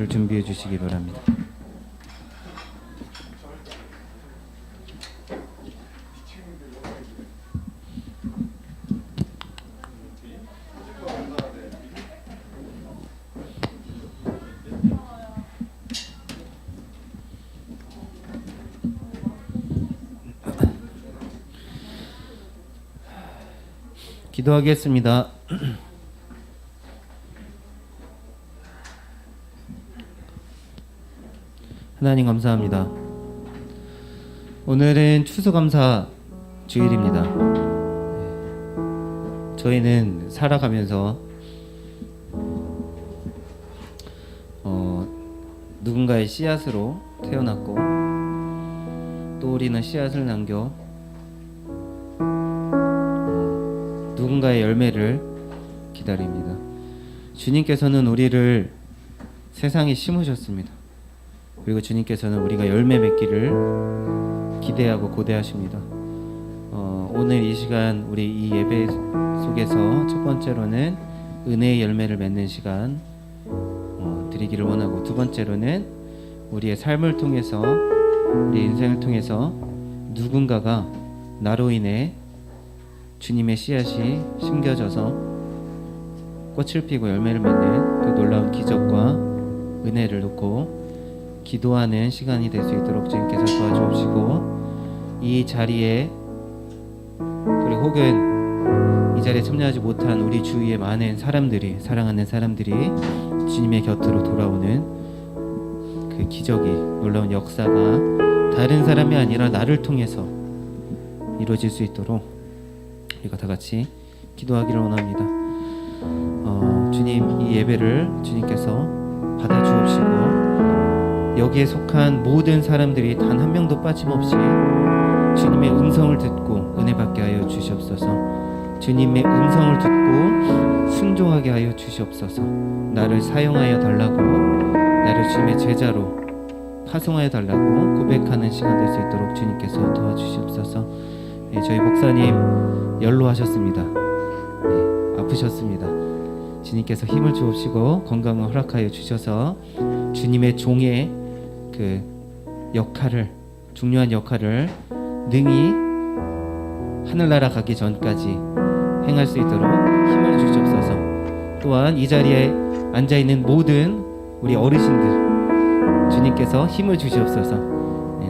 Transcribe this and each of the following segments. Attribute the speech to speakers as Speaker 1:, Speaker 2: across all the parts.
Speaker 1: 자리를 준비해 주시기 바랍니다. 기도하겠습니다. 하나님 감사합니다. 오늘은 추수감사 주일입니다. 저희는 살아가면서 누군가의 씨앗으로 태어났고 또 우리는 씨앗을 남겨 누군가의 열매를 기다립니다. 주님께서는 우리를 세상에 심으셨습니다. 그리고 주님께서는 우리가 열매 맺기를 기대하고 고대하십니다. 오늘 이 시간 우리 이 예배 속에서 첫 번째로는 은혜의 열매를 맺는 시간 드리기를 원하고, 두 번째로는 우리의 삶을 통해서, 우리 인생을 통해서 누군가가 나로 인해 주님의 씨앗이 심겨져서 꽃을 피고 열매를 맺는 그 놀라운 기적과 은혜를 놓고 기도하는 시간이 될 수 있도록 주님께서 도와주옵시고, 이 자리에 그리고 혹은 이 자리에 참여하지 못한 우리 주위의 많은 사람들이, 사랑하는 사람들이 주님의 곁으로 돌아오는 그 기적이, 놀라운 역사가 다른 사람이 아니라 나를 통해서 이루어질 수 있도록 우리가 다 같이 기도하기를 원합니다. 주님, 이 예배를 주님께서 받아 주옵시고, 여기에 속한 모든 사람들이 단 한 명도 빠짐없이 주님의 음성을 듣고 은혜 받게 하여 주시옵소서. 주님의 음성을 듣고 순종하게 하여 주시옵소서. 나를 사용하여 달라고, 나를 주님의 제자로 파송하여 달라고 고백하는 시간 될 수 있도록 주님께서 도와주시옵소서. 저희 목사님 연로하셨습니다. 아프셨습니다. 주님께서 힘을 주옵시고 건강을 허락하여 주셔서 주님의 종의 그 역할을, 중요한 역할을 능히 하늘나라 가기 전까지 행할 수 있도록 힘을 주시옵소서. 또한 이 자리에 앉아있는 모든 우리 어르신들, 주님께서 힘을 주시옵소서.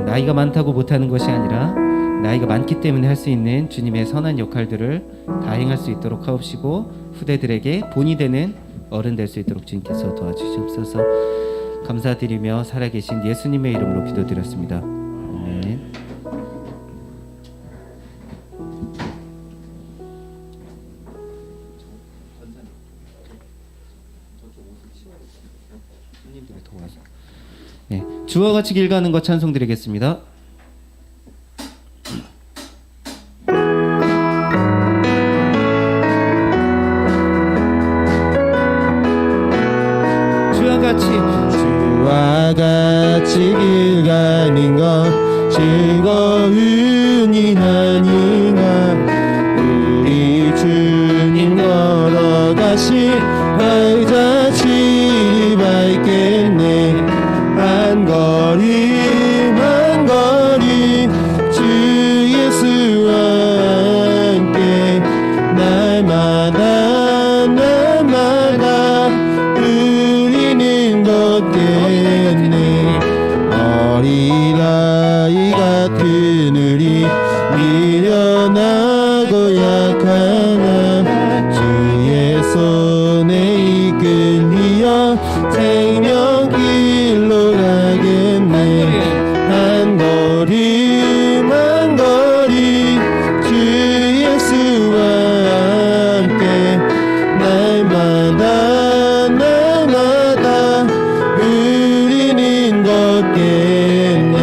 Speaker 1: 나이가 많다고 못하는 것이 아니라 나이가 많기 때문에 할 수 있는 주님의 선한 역할들을 다 행할 수 있도록 하옵시고, 후대들에게 본이 되는 어른 될 수 있도록 주님께서 도와주시옵소서. 감사드리며 살아계신 예수님의 이름으로 기도드렸습니다. 아멘. 네, 주와 같이 길 가는 것 찬송 드리겠습니다.
Speaker 2: 주와 같이 길 가는 것 즐거운 일 아닌가. 우리 주님 걸어가신 발자취 밟겠네. 한 걸음 한 걸음 주 예수와 함께 날마다 날마다 우리는 걷겠네. 어린아이 같은 우리 미련하고 약하나 주의 손에 이끌리어 생명길로 가겠네. 한 걸음 한 걸음 주 예수와 함께 날마다 날마다 우리는 걷겠네.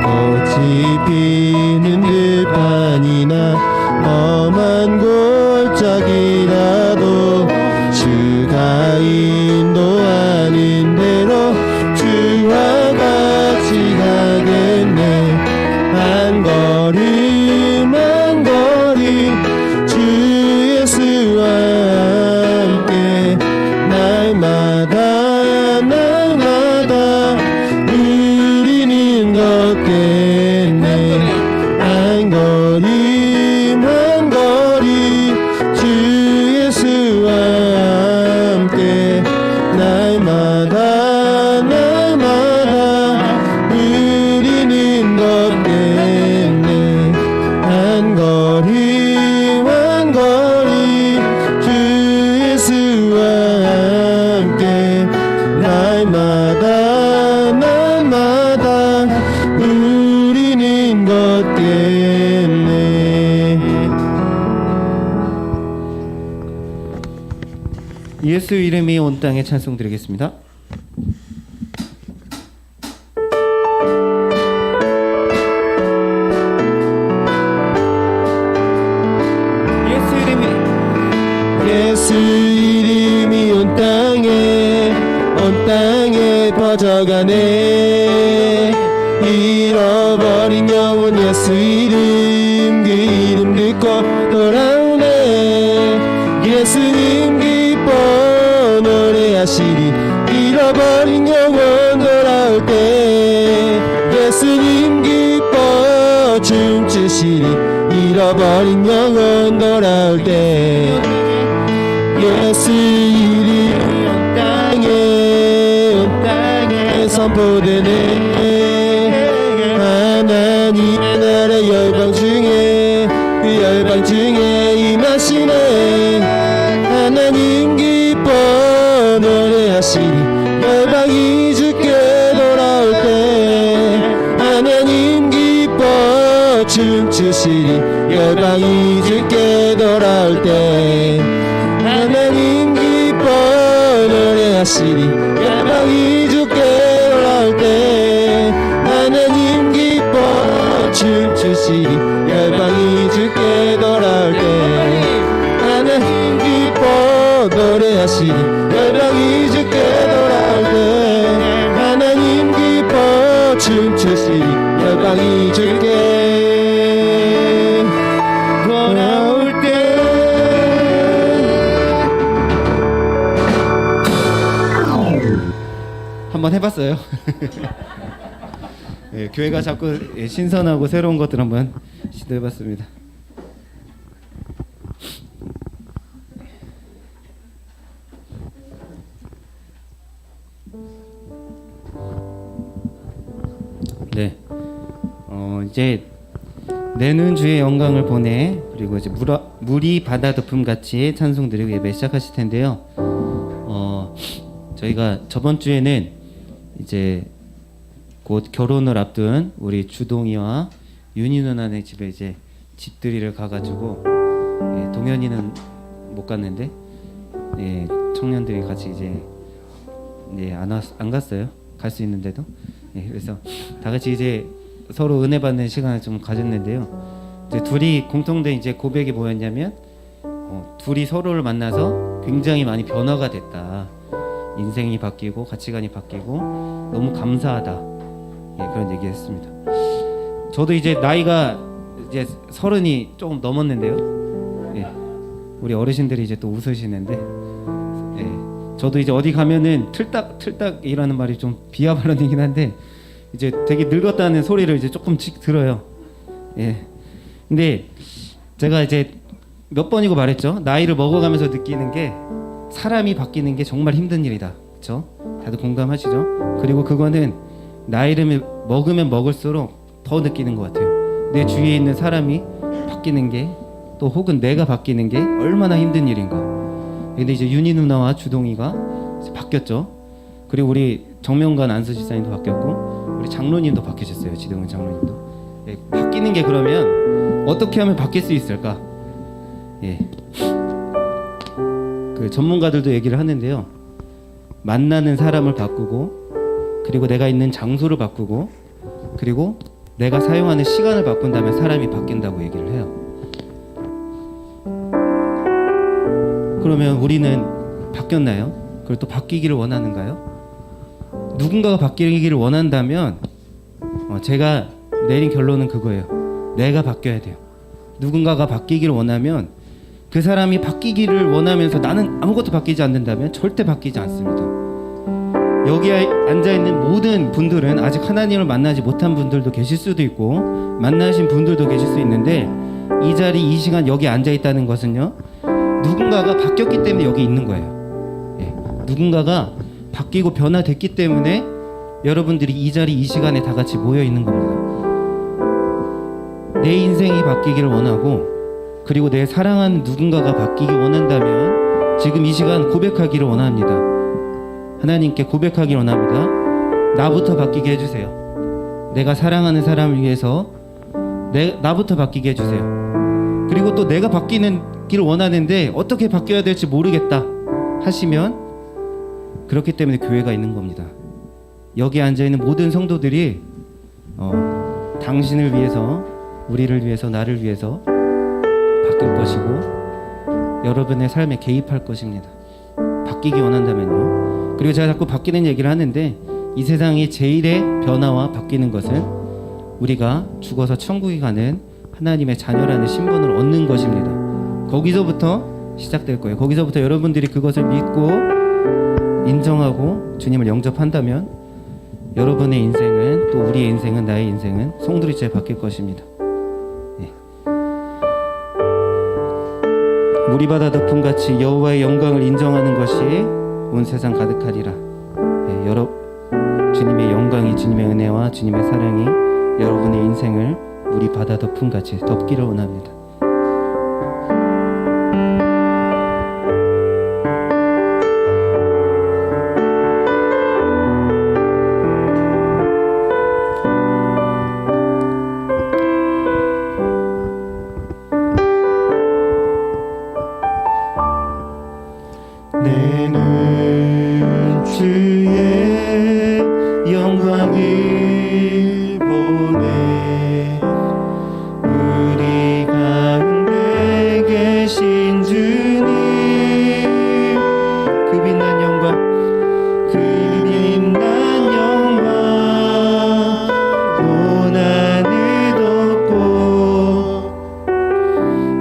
Speaker 2: 꽃이 피는 들판이나 험한 골짜기라도 주가 인도하는 대로 주와 같이 날마다 누리는 것 때문에.
Speaker 1: 예수 이름이 온 땅에 찬송 드리겠습니다.
Speaker 2: 예수 이름이 온 땅에 퍼져가네. 잃어버린 영혼 예수 이름, 그 이름 듣고 돌아오네. 예수님 기뻐 노래하시리. 잃어버린 영혼 돌아올 때 예수님 기뻐 춤추시리. 잃어버린 영혼 돌아올 때 예수 이름이 온 땅에 선포되네. 하나님의 나라 열방 중에 그 열방 중에 임하시네. 하나님 기뻐 노래하시리. 열방이 주께 돌아올 때 하나님 기뻐 춤추시리. 열방이 주께 돌아올 때 하나님 기뻐 노래하시리. 열방이 주께 돌아올 때 하나님 기뻐 춤추시리. 열방이 주께 돌아올 때 하나님 기뻐 노래하시리. 열방이 주께 돌아올 때 하나님 기뻐 춤추시리. 열방이 주께 돌아올 때.
Speaker 1: 한번 해봤어요. 예, 교회가 자꾸 신선하고 새로운 것들 한번 시도해봤습니다. 네, 이제 내는 주의 영광을 보내, 그리고 이제 물이 바다 덮음 같이 찬송 드리고 예배 시작하실 텐데요. 저희가 저번 주에는 이제 곧 결혼을 앞둔 우리 주동이와 윤희 누나네 집에 이제 집들이를 가가지고, 예, 동현이는 못 갔는데, 예, 청년들이 같이 이제 안 갔어요. 갈 수 있는데도. 예, 그래서 다 같이 이제 서로 은혜 받는 시간을 좀 가졌는데요. 이제 둘이 공통된 이제 고백이 뭐였냐면, 둘이 서로를 만나서 굉장히 많이 변화가 됐다. 인생이 바뀌고 가치관이 바뀌고 너무 감사하다. 예, 그런 얘기했습니다. 저도 이제 나이가 이제 30이 조금 넘었는데요. 예, 우리 어르신들이 이제 또 웃으시는데, 예, 저도 이제 어디 가면은 틀딱이라는 말이 좀 비하 발언이긴 한데 이제 되게 늙었다는 소리를 이제 조금씩 들어요. 예, 근데 제가 이제 몇 번이고 말했죠. 나이를 먹어가면서 느끼는 게 사람이 바뀌는 게 정말 힘든 일이다. 그렇죠? 다들 공감하시죠? 그리고 그거는 나이를 먹으면 먹을수록 더 느끼는 것 같아요. 내 주위에 있는 사람이 바뀌는 게, 또 혹은 내가 바뀌는 게 얼마나 힘든 일인가. 근데 이제 윤희 누나와 주동이가 이제 바뀌었죠. 그리고 우리 정명관 안수 집사님도 바뀌었고 우리 장로님도 바뀌셨어요. 지동은 장로님도. 예, 바뀌는 게 그러면 어떻게 하면 바뀔 수 있을까? 예. 그 전문가들도 얘기를 하는데요. 만나는 사람을 바꾸고, 그리고 내가 있는 장소를 바꾸고, 그리고 내가 사용하는 시간을 바꾼다면 사람이 바뀐다고 얘기를 해요. 그러면 우리는 바뀌었나요? 그리고 또 바뀌기를 원하는가요? 누군가가 바뀌기를 원한다면 제가 내린 결론은 그거예요. 내가 바뀌어야 돼요. 누군가가 바뀌기를 원하면, 그 사람이 바뀌기를 원하면서 나는 아무것도 바뀌지 않는다면 절대 바뀌지 않습니다. 여기에 앉아있는 모든 분들은 아직 하나님을 만나지 못한 분들도 계실 수도 있고 만나신 분들도 계실 수 있는데, 이 자리 이 시간 여기 앉아있다는 것은요, 누군가가 바뀌었기 때문에 여기 있는 거예요. 예, 누군가가 바뀌고 변화됐기 때문에 여러분들이 이 자리 이 시간에 다 같이 모여 있는 겁니다. 내 인생이 바뀌기를 원하고, 그리고 내 사랑하는 누군가가 바뀌기 원한다면 지금 이 시간 고백하기를 원합니다. 하나님께 고백하기 원합니다. 나부터 바뀌게 해주세요. 내가 사랑하는 사람을 위해서 나부터 바뀌게 해주세요. 그리고 또 내가 바뀌는 길을 원하는데 어떻게 바뀌어야 될지 모르겠다 하시면 그렇기 때문에 교회가 있는 겁니다. 여기 앉아있는 모든 성도들이 당신을 위해서, 우리를 위해서, 나를 위해서 바뀔 것이고 여러분의 삶에 개입할 것입니다. 바뀌기 원한다면요. 그리고 제가 자꾸 바뀌는 얘기를 하는데 이 세상이 제일의 변화와 바뀌는 것은 우리가 죽어서 천국에 가는 하나님의 자녀라는 신분을 얻는 것입니다. 거기서부터 시작될 거예요. 거기서부터 여러분들이 그것을 믿고 인정하고 주님을 영접한다면 여러분의 인생은, 또 우리의 인생은, 나의 인생은 송두리째 바뀔 것입니다. 물이 바다 덮음같이 여호와의 영광을 인정하는 것이 온 세상 가득하리라. 주님의 영광이, 주님의 은혜와 주님의 사랑이 여러분의 인생을 물이 바다 덮음같이 덮기를 원합니다.
Speaker 2: 내 눈 주의 영광을 보네. 우리 가운데 계신 주님,
Speaker 1: 그 빛난 영광,
Speaker 2: 그 빛난 영광 고난을 덮고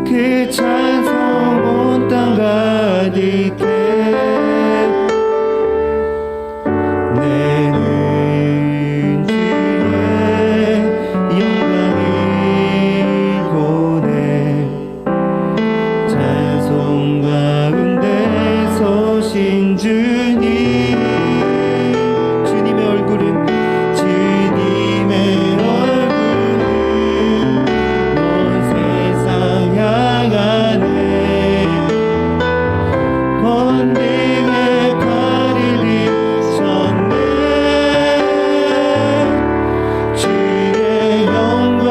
Speaker 2: 그 찬송 온 땅 가득해. 내는 주의 영광을 보내. 찬송 가운데 서신 주님, 주님의 얼굴은 온 세상 향하네. 번뇌의 발을 드셨네. 주의 영광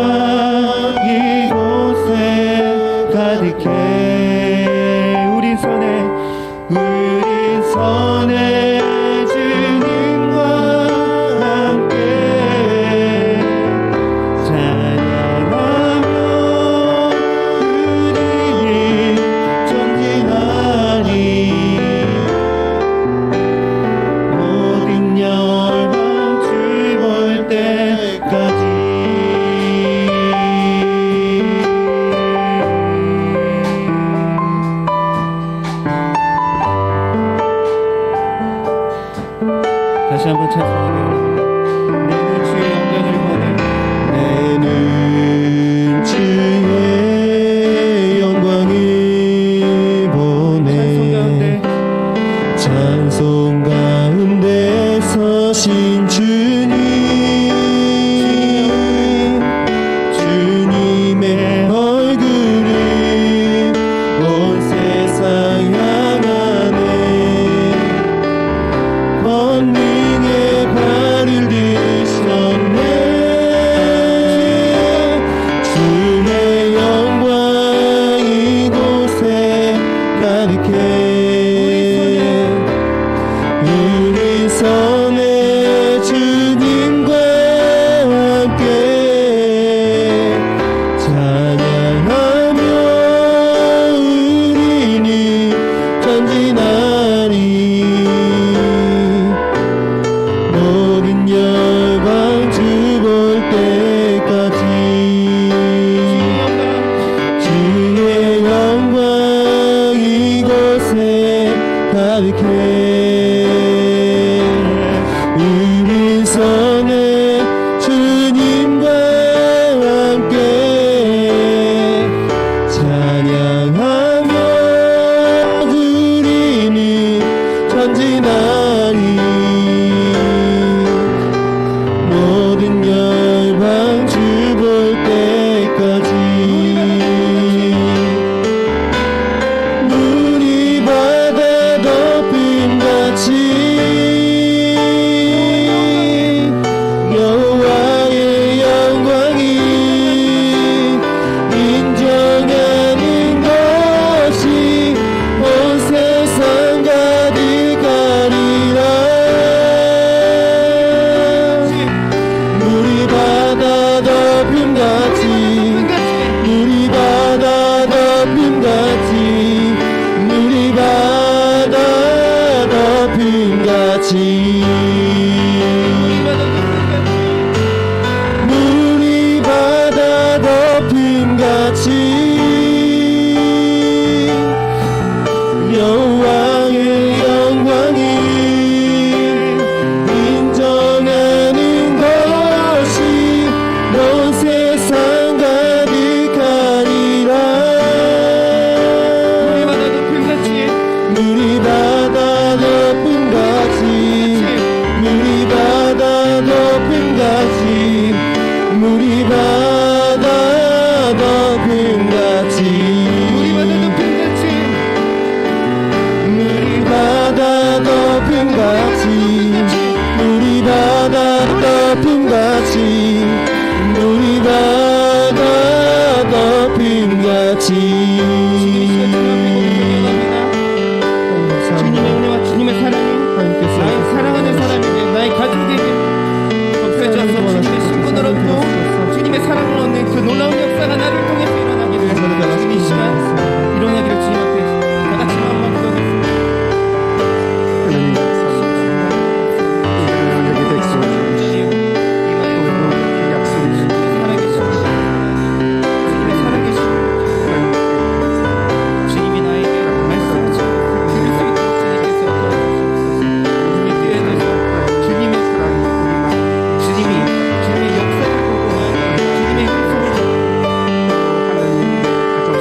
Speaker 2: 이곳에 가득해. 우리 손에 주님과 함께 찬양하며 우리는 전진하리. 모든 열방 주 볼 때까지.
Speaker 1: 다시 한번 찬송하기 원합니다. 내는 주의 영광을 보내.
Speaker 2: 내는 주의 영광을 보내. 찬송 가운데 서신 주님, 주님의 얼굴을 온 세상 향하네. 번민의 발을 드셨네. 주의 영광 이곳에 가득해. 우리 손에 주님과 함께 찬양하며 우리는 전진하리. 모든 열방 주 볼 때까지. 주의 영광 이곳에 가득해. 우리 손에 주님과 함께 찬양하며 우리는 전진하리. 덮음같이 눈이 다 덮음같이
Speaker 1: 주님의 은혜와 주님의 사랑이 나의 사랑하는 사람에게 나의 가족에게 덮여져서 주님의 신분을 얻고 주님의 사랑을 얻는 그 놀라운 역사가 나를 통해서 일어나기를 주님 이 시간 일어나기를 주님 앞에 다 같이 마음만 기도하겠습니다.
Speaker 3: 하나님 감사합니다. 여기 백성 우리도 약속이
Speaker 1: 주님이 나에게 말씀하신 들을 수 있도록 주님께서 도와주시옵소서. 주님의 뜻에서 주님의 역사를 보고 주님의 음성을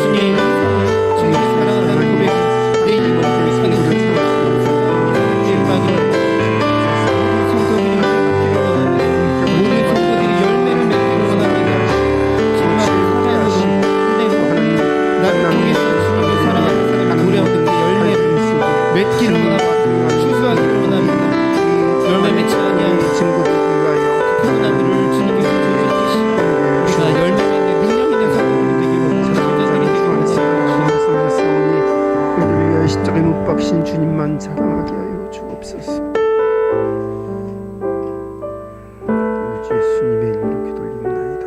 Speaker 1: 주님의 음성을 주님의 사랑한다는 고백을 내 입으로 고백하는 주님의 음악을 성도들이 모든 성도들이 열매를 맺기를 원합니다. 주님 앞에 사랑하고 나를 통해서 주님을 사랑하는 사람이 노래하는 그 열매를 맺기를 원합니다. 추수하기를 원합니다. 열매 맺지 아니하는 편안함을 주님께서 주셨듯이 우리가 열매 맺는 능력 있는 성도들이 되기를 제자들이 되기를
Speaker 3: 우리를 위하여 십자가에 못 박신 주님만 사랑하게 하여 주옵소서. 예수님의 이름으로 기도드립니다.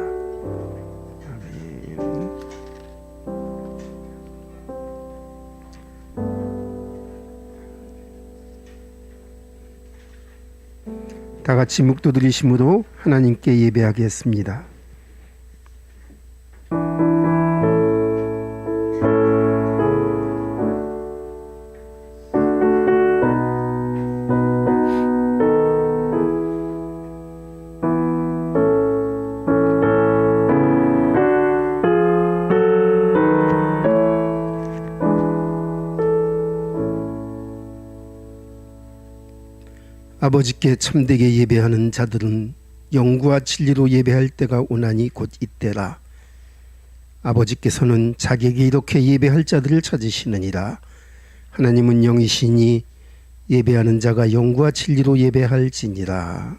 Speaker 3: 아멘. 다 같이 묵도드리심으로 하나님께 예배하겠습니다. 아버지께 참되게 예배하는 자들은 영구와 진리로 예배할 때가 오나니 곧 이때라. 아버지께서는 자기에게 이렇게 예배할 자들을 찾으시느니라. 하나님은 영이시니 예배하는 자가 영구와 진리로 예배할지니라.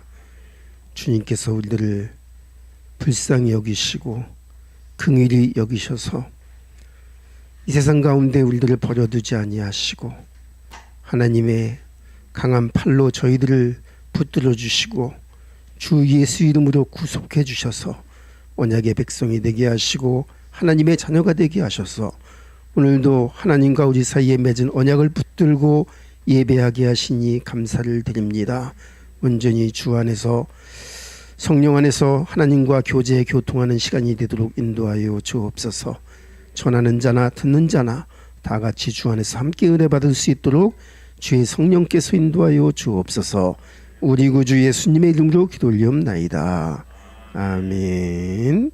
Speaker 3: 주님께서 우리들을 불쌍히 여기시고 긍휼히 여기셔서 이 세상 가운데 우리들을 버려두지 아니하시고 하나님의 강한 팔로 저희들을 붙들어 주시고 주 예수 이름으로 구속해 주셔서 언약의 백성이 되게 하시고 하나님의 자녀가 되게 하셔서 오늘도 하나님과 우리 사이에 맺은 언약을 붙들고 예배하게 하시니 감사를 드립니다. 온전히 주 안에서 성령 안에서 하나님과 교제 교통하는 시간이 되도록 인도하여 주옵소서. 전하는 자나 듣는 자나 다 같이 주 안에서 함께 은혜 받을 수 있도록 주의 성령께서 인도하여 주옵소서. 우리 구주 예수님의 이름으로 기도 올리옵나이다. 아멘.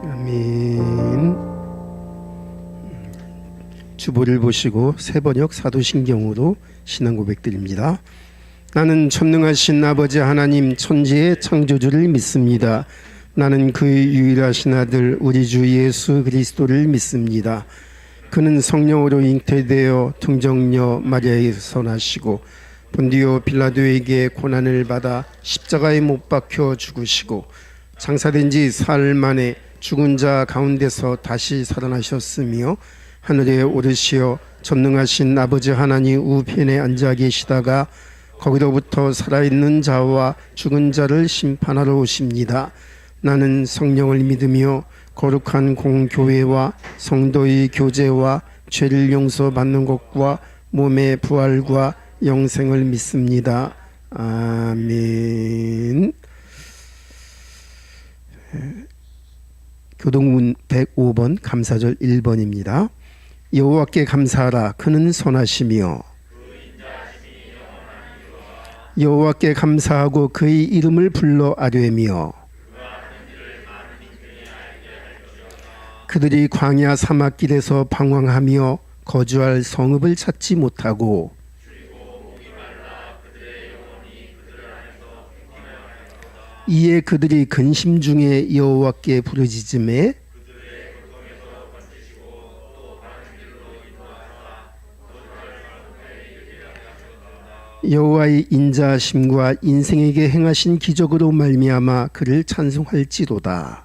Speaker 3: 아멘. 주보를 보시고 세번역 사도신경으로 신앙 고백드립니다. 나는 전능하신 아버지 하나님 천지의 창조주를 믿습니다. 나는 그의 유일하신 아들 우리 주 예수 그리스도를 믿습니다. 그는 성령으로 잉태되어 동정녀 마리아에게서 나시고 본디오 빌라도에게 고난을 받아 십자가에 못 박혀 죽으시고 장사된 지 사흘 만에 죽은 자 가운데서 다시 살아나셨으며 하늘에 오르시어 전능하신 아버지 하나님 우편에 앉아 계시다가 거기로부터 살아있는 자와 죽은 자를 심판하러 오십니다. 나는 성령을 믿으며 거룩한 공교회와 성도의 교제와 죄를 용서받는 것과 몸의 부활과 영생을 믿습니다. 아멘. 교동문 105번 감사절 1번입니다. 여호와께 감사하라. 그는 선하시며 여호와께 감사하고 그의 이름을 불러 아뢰며 그들이 광야 사막길에서 방황하며 거주할 성읍을 찾지 못하고 이에 그들이 근심 중에 여호와께 부르짖음에 여호와의 인자하심과 인생에게 행하신 기적으로 말미암아 그를 찬송할지로다.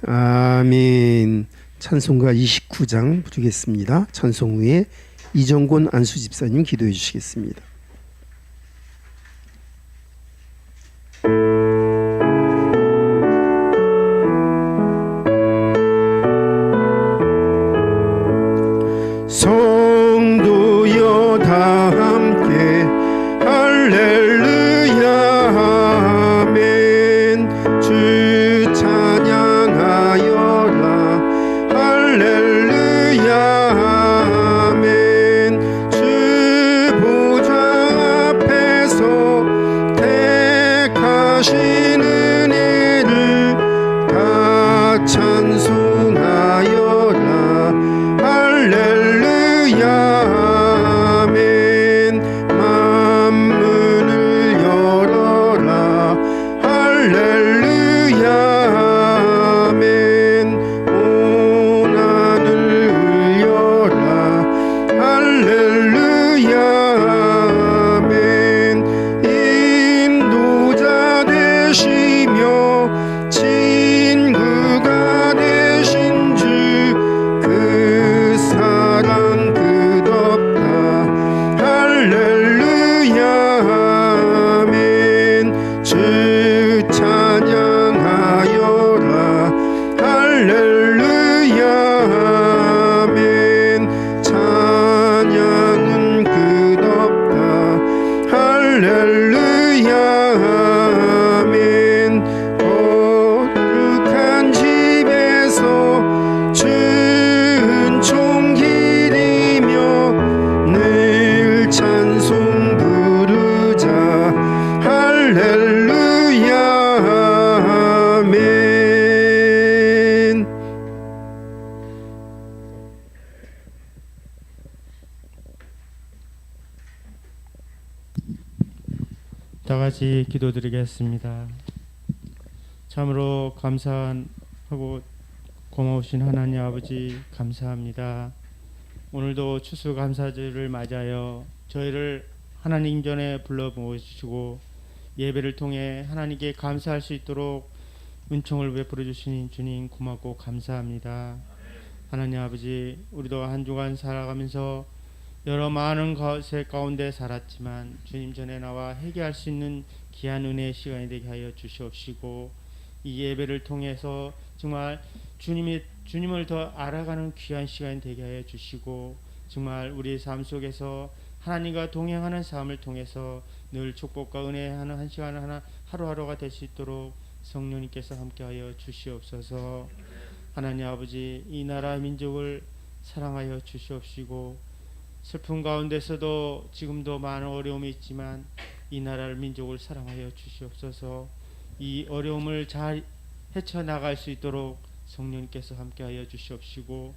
Speaker 3: 아멘. 찬송가 29장 부르겠습니다. 찬송 후에 이정곤 안수집사님 기도해 주시겠습니다. 성도여 다 함께 할렐루야 아멘. 주 찬양하여라 할렐루야 아멘. 주 보좌 앞에서 택하신 은혜를 다 찬송하여라 할렐루야 아멘. 만문을 열어라 할렐루야 아멘. 온 하늘 울려라 할렐루야 아멘. 인도자 되시며 친구가 되신 주 그 사랑 끝없다 할렐루야 아멘. 주 찬양하여라 할렐루야 아멘. 찬양은 끝없다 할렐루야 아멘. 거룩한 집에서 은총기리며 늘 찬송 부르자 할렐루야 아멘.
Speaker 1: 다 같이 기도드리겠습니다. 참으로 감사하고 고마우신 하나님 아버지 감사합니다. 오늘도 추수감사절을 맞아요. 저희를 하나님 전에 불러 모으시고 예배를 통해 하나님께 감사할 수 있도록 은총을 베풀어 주신 주님 고맙고 감사합니다. 하나님 아버지, 우리도 한 주간 살아가면서 여러 많은 것의 가운데 살았지만 주님 전에 나와 회개할 수 있는 귀한 은혜의 시간이 되게 하여 주시옵시고, 이 예배를 통해서 정말 주님을 더 알아가는 귀한 시간이 되게 하여 주시고, 정말 우리 삶 속에서 하나님과 동행하는 삶을 통해서 늘 축복과 은혜하는 한 시간 하루하루가 될 수 있도록 성령님께서 함께하여 주시옵소서. 하나님 아버지, 이 나라 민족을 사랑하여 주시옵시고
Speaker 4: 슬픔 가운데서도 지금도 많은 어려움이 있지만 이 나라를 민족을 사랑하여 주시옵소서. 이 어려움을 잘 헤쳐나갈 수 있도록 성령님께서 함께하여 주시옵시고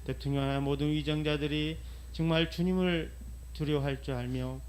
Speaker 4: 대통령과 모든 위정자들이 정말 주님을 두려워할 줄 알며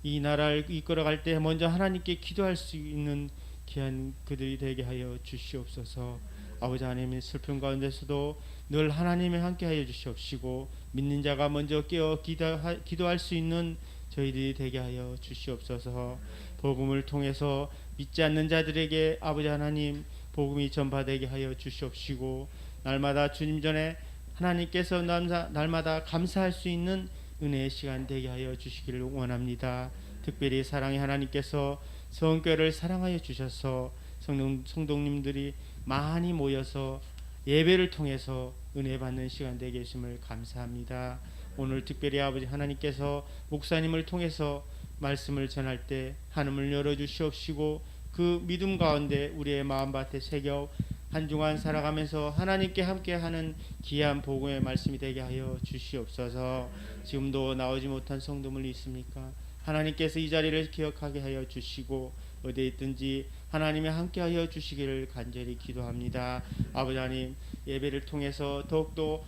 Speaker 4: 이 나라를 이끌어갈 때 먼저 하나님께 기도할 수 있는 귀한 그들이 되게 하여 주시옵소서. 아버지 하나님의 슬픔 가운데서도 늘 하나님의 함께하여 주시옵시고 믿는 자가 먼저 깨어 기도할 수 있는 저희들이 되게 하여 주시옵소서. 복음을 통해서 믿지 않는 자들에게 아버지 하나님 복음이 전파되게 하여 주시옵시고 날마다 주님 전에 하나님께서 날마다 감사할 수 있는 은혜의 시간 되게 하여 주시기를 원합니다. 특별히 사랑의 하나님께서 성교회를 사랑하여 주셔서 성도님들이 많이 모여서 예배를 통해서 은혜 받는 시간 되게 하심을 감사합니다. 오늘 특별히 아버지 하나님께서 목사님을 통해서 말씀을 전할 때 하늘을 열어주시옵시고 그 믿음 가운데 우리의 마음밭에 새겨 한 주간 살아가면서 하나님께 함께하는 귀한 복음의 말씀이 되게 하여 주시옵소서. 지금도 나오지 못한 성도들이 있습니까? 하나님께서 이 자리를 기억하게 하여 주시고 어디에 있든지 하나님이 함께하여 주시기를 간절히 기도합니다. 아버지 하나님 예배를 통해서 더욱더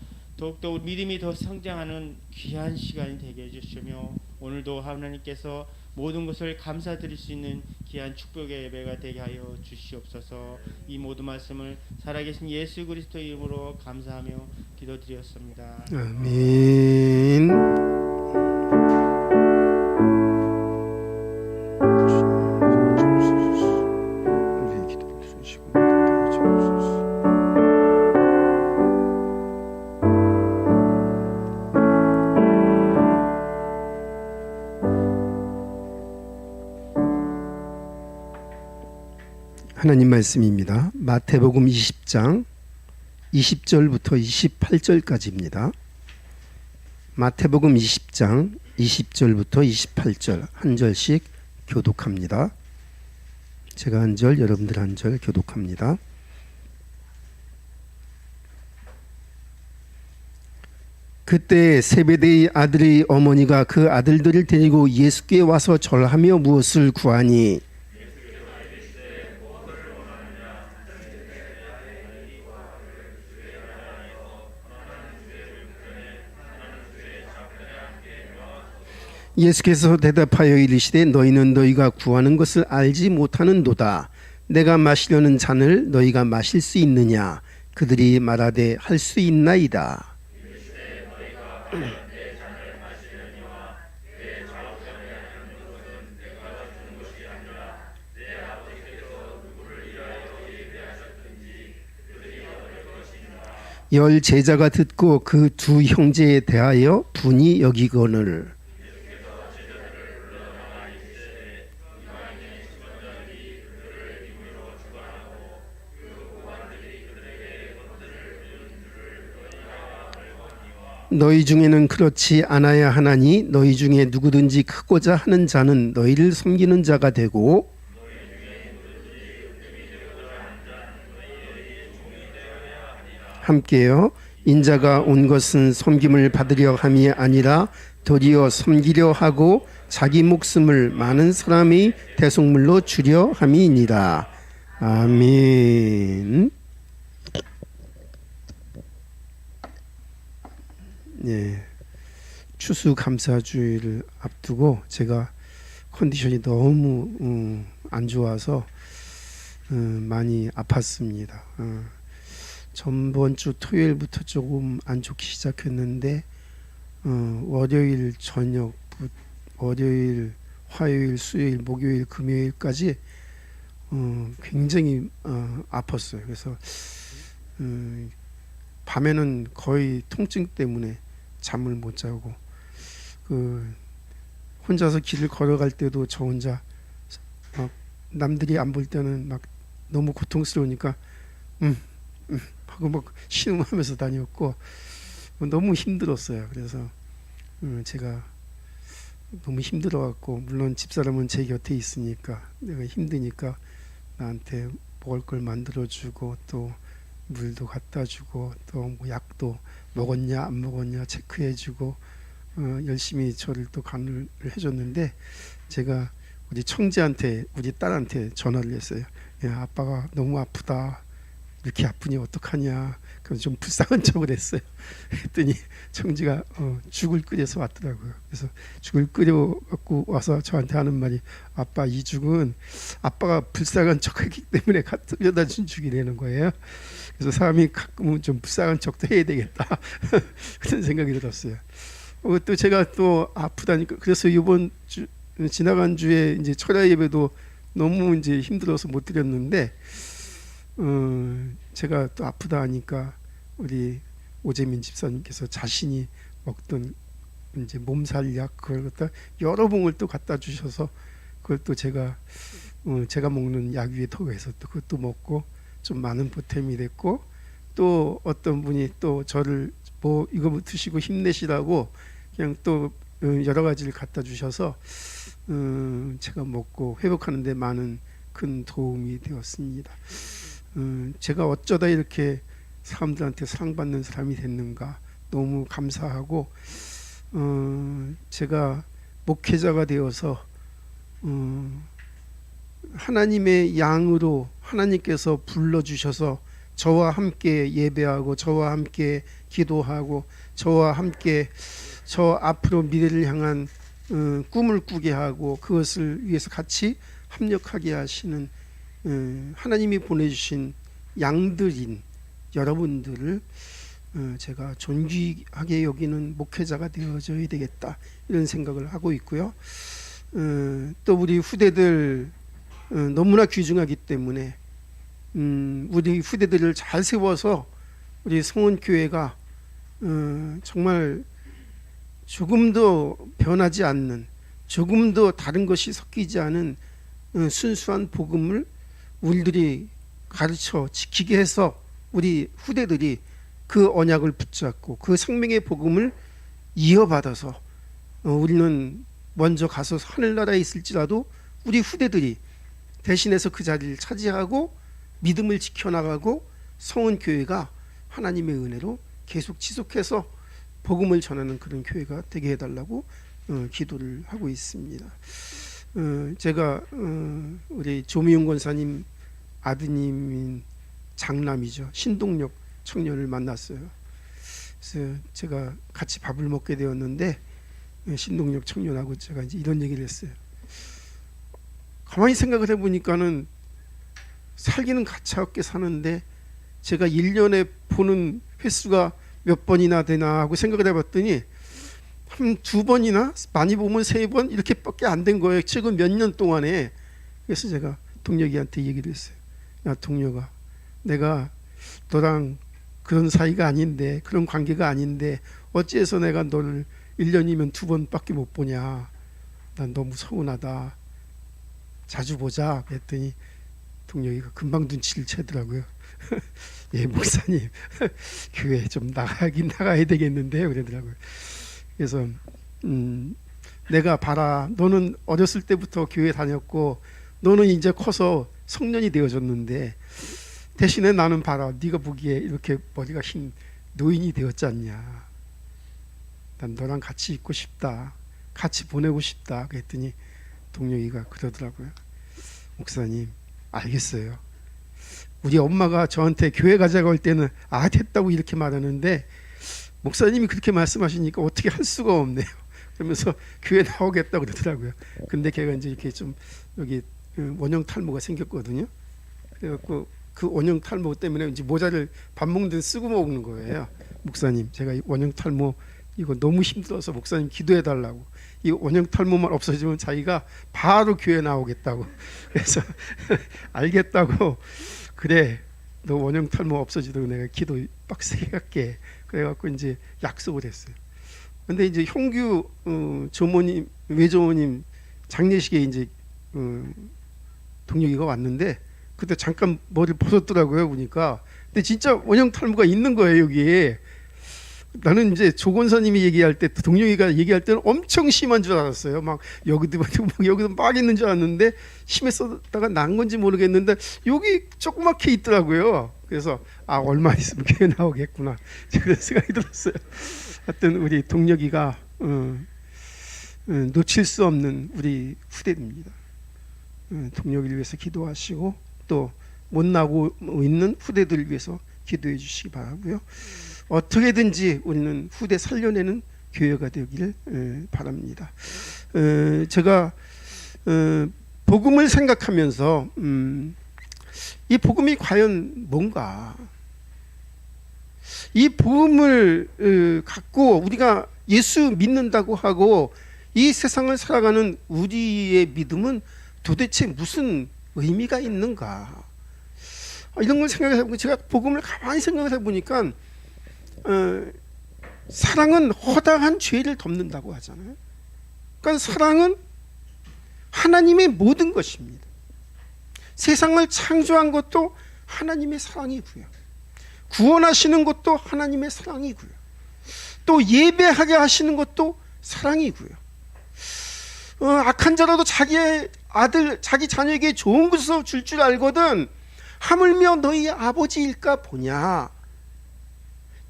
Speaker 4: 믿음이 더 성장하는 귀한 시간이 되게 해주시며 오늘도 하나님께서 모든 것을 감사드릴 수 있는 귀한 축복의 예배가 되게 하여 주시옵소서. 이 모든 말씀을 살아계신 예수 그리스도의 이름으로 감사하며 기도드렸습니다.
Speaker 3: 아멘. 하나님 말씀입니다. 마태복음 20장 20절부터 28절까지입니다. 마태복음 20장 20절부터 28절 한 절씩 교독합니다. 제가 한 절, 여러분들 한 절 교독합니다. 그때 세베대의 아들의 어머니가 그 아들들을 데리고 예수께 와서 절하며 무엇을 구하니 예수께서 대답하여 이르시되 너희는 너희가 구하는 것을 알지 못하는도다. 내가 마시려는 잔을 너희가 마실 수 있느냐? 그들이 말하되 할 수 있나이다. 열 제자가 듣고 그 두 형제에 대하여 분이 여기거늘 너희 중에는 그렇지 않아야 하나니 너희 중에 누구든지 크고자 하는 자는 너희를 섬기는 자가 되고 함께요. 인자가 온 것은 섬김을 받으려 함이 아니라 도리어 섬기려 하고 자기 목숨을 많은 사람의 대속물로 주려 함이니라. 아멘. 예, 추수감사주의를 앞두고 제가 컨디션이 너무 안 좋아서 많이 아팠습니다. 전번 주 토요일부터 조금 안 좋기 시작했는데 월요일 저녁, 월요일, 화요일, 수요일, 목요일, 금요일까지 굉장히 아팠어요. 그래서 밤에는 거의 통증 때문에 잠을 못 자고 혼자서 길을 걸어갈 때도 저 혼자 막 남들이 안 볼 때는 막 너무 고통스러우니까 하고 막 신음하면서 다녔고 너무 힘들었어요. 그래서 제가 너무 힘들어갖고 물론 집사람은 제 곁에 있으니까 내가 힘드니까 나한테 먹을 걸 만들어주고 또 물도 갖다주고 또 뭐 약도 먹었냐 안 먹었냐 체크해주고 열심히 저를 또 간호를 해줬는데 제가 우리 청지한테 우리 딸한테 전화를 했어요. 야, 아빠가 너무 아프다. 이렇게 아프니 어떡하냐. 그래서 좀 불쌍한 척을 했어요. 했더니 청지가 죽을 끓여서 왔더라고요. 그래서 죽을 끓여 갖고 와서 저한테 하는 말이 아빠 이 죽은 아빠가 불쌍한 척했기 때문에 갖다 준 죽이라는 거예요. 그래서 사람이 가끔은 좀 불쌍한 척도 해야 되겠다 그런 생각이 들었어요. 또 제가 또 아프다니까 그래서 이번 주 지나간 주에 이제 철야 예배도 너무 이제 힘들어서 못 드렸는데 제가 또 아프다 하니까 우리 오재민 집사님께서 자신이 먹던 이제 몸살약 그걸 갖다 여러 봉을 또 갖다 주셔서 그걸 또 제가 먹는 약 위에 더해서 또 그것도 먹고 좀 많은 보탬이 됐고 또 어떤 분이 또 저를 뭐 이거 드시고 힘내시라고 그냥 또 여러 가지를 갖다 주셔서 제가 먹고 회복하는 데 많은 큰 도움이 되었습니다. 제가 어쩌다 이렇게 사람들한테 사랑받는 사람이 됐는가 너무 감사하고 제가 목회자가 되어서 하나님의 양으로 하나님께서 불러주셔서 저와 함께 예배하고 저와 함께 기도하고 저와 함께 저 앞으로 미래를 향한 꿈을 꾸게 하고 그것을 위해서 같이 합력하게 하시는 하나님이 보내주신 양들인 여러분들을 제가 존귀하게 여기는 목회자가 되어줘야 되겠다 이런 생각을 하고 있고요. 또 우리 후대들 너무나 귀중하기 때문에 우리 후대들을 잘 세워서 우리 성원교회가 정말 조금도 변하지 않는 조금도 다른 것이 섞이지 않은 순수한 복음을 우리들이 가르쳐 지키게 해서 우리 후대들이 그 언약을 붙잡고 그 생명의 복음을 이어받아서 우리는 먼저 가서 하늘나라에 있을지라도 우리 후대들이 대신해서 그 자리를 차지하고 믿음을 지켜나가고 성은교회가 하나님의 은혜로 계속 지속해서 복음을 전하는 그런 교회가 되게 해달라고 기도를 하고 있습니다. 제가 우리 조미용 권사님 아드님인 장남이죠. 신동력 청년을 만났어요. 그래서 제가 같이 밥을 먹게 되었는데 신동력 청년하고 제가 이제 이런 얘기를 했어요. 가만히 생각을 해보니까는 살기는 가차없게 사는데 제가 1년에 보는 횟수가 몇 번이나 되나 하고 생각을 해봤더니 한 2번이나 많이 보면 3번 이렇게밖에 안 된 거예요. 최근 몇 년 동안에. 그래서 제가 동력이한테 얘기를 했어요. 야 동력아, 내가 너랑 그런 사이가 아닌데 그런 관계가 아닌데 어찌해서 내가 너를 1년이면 2번밖에 못 보냐. 난 너무 서운하다. 자주 보자. 그랬더니 동력이가 금방 눈치를 채더라고요. 예, 목사님 교회 좀 나가야 되겠는데 그러더라고요. 그래서 내가 봐라, 너는 어렸을 때부터 교회 다녔고 너는 이제 커서 성년이 되어졌는데 대신에 나는 봐라, 네가 보기에 이렇게 머리가 흰 노인이 되었지 않냐. 난 너랑 같이 있고 싶다, 같이 보내고 싶다. 그랬더니 동력이가 그러더라고요. 목사님 알겠어요. 우리 엄마가 저한테 교회 가자고 할 때는 아 됐다고 이렇게 말하는데 목사님이 그렇게 말씀하시니까 어떻게 할 수가 없네요. 그러면서 교회 나오겠다고 그러더라고요. 근데 걔가 이제 이렇게 좀 여기 원형 탈모가 생겼거든요. 그래갖고 그 원형 탈모 때문에 이제 모자를 밥 먹는 데 쓰고 먹는 거예요. 목사님 제가 이 원형 탈모 이거 너무 힘들어서 목사님 기도해 달라고. 이 원형 탈모만 없어지면 자기가 바로 교회 나오겠다고. 그래서 알겠다고. 그래, 너 원형 탈모 없어지도록 내가 기도 빡세게 할게. 그래갖고 이제 약속을 했어요. 근데 이제 형규 조모님, 외조모님 장례식에 이제 동력이가 왔는데 그때 잠깐 머리를 벗었더라고요. 보니까. 근데 진짜 원형 탈모가 있는 거예요 여기에. 나는 이제 조 권사님이 얘기할 때, 동력이가 얘기할 때는 엄청 심한 줄 알았어요. 막 여기도 막 있는 줄 알았는데 심했었다가 난 건지 모르겠는데 여기 조그맣게 있더라고요. 그래서 아 얼마 있으면 교회 나오겠구나 그런 생각이 들었어요. 하여튼 우리 동력이가 놓칠 수 없는 우리 후대입니다. 동료를 위해서 기도하시고 또 못 나고 있는 후대들을 위해서 기도해 주시기 바라고요. 어떻게든지 우리는 후대 살려내는 교회가 되기를 바랍니다. 제가 복음을 생각하면서 이 복음이 과연 뭔가, 이 복음을 갖고 우리가 예수 믿는다고 하고 이 세상을 살아가는 우리의 믿음은 도대체 무슨 의미가 있는가, 이런 걸 생각해 보고 제가 복음을 가만히 생각을 해보니까 사랑은 허다한 죄를 덮는다고 하잖아요. 그러니까 사랑은 하나님의 모든 것입니다. 세상을 창조한 것도 하나님의 사랑이고요, 구원하시는 것도 하나님의 사랑이고요, 또 예배하게 하시는 것도 사랑이고요. 악한 자라도 자기의 아들, 자기 자녀에게 좋은 것을 줄 줄 알거든 하물며 너희 아버지일까 보냐.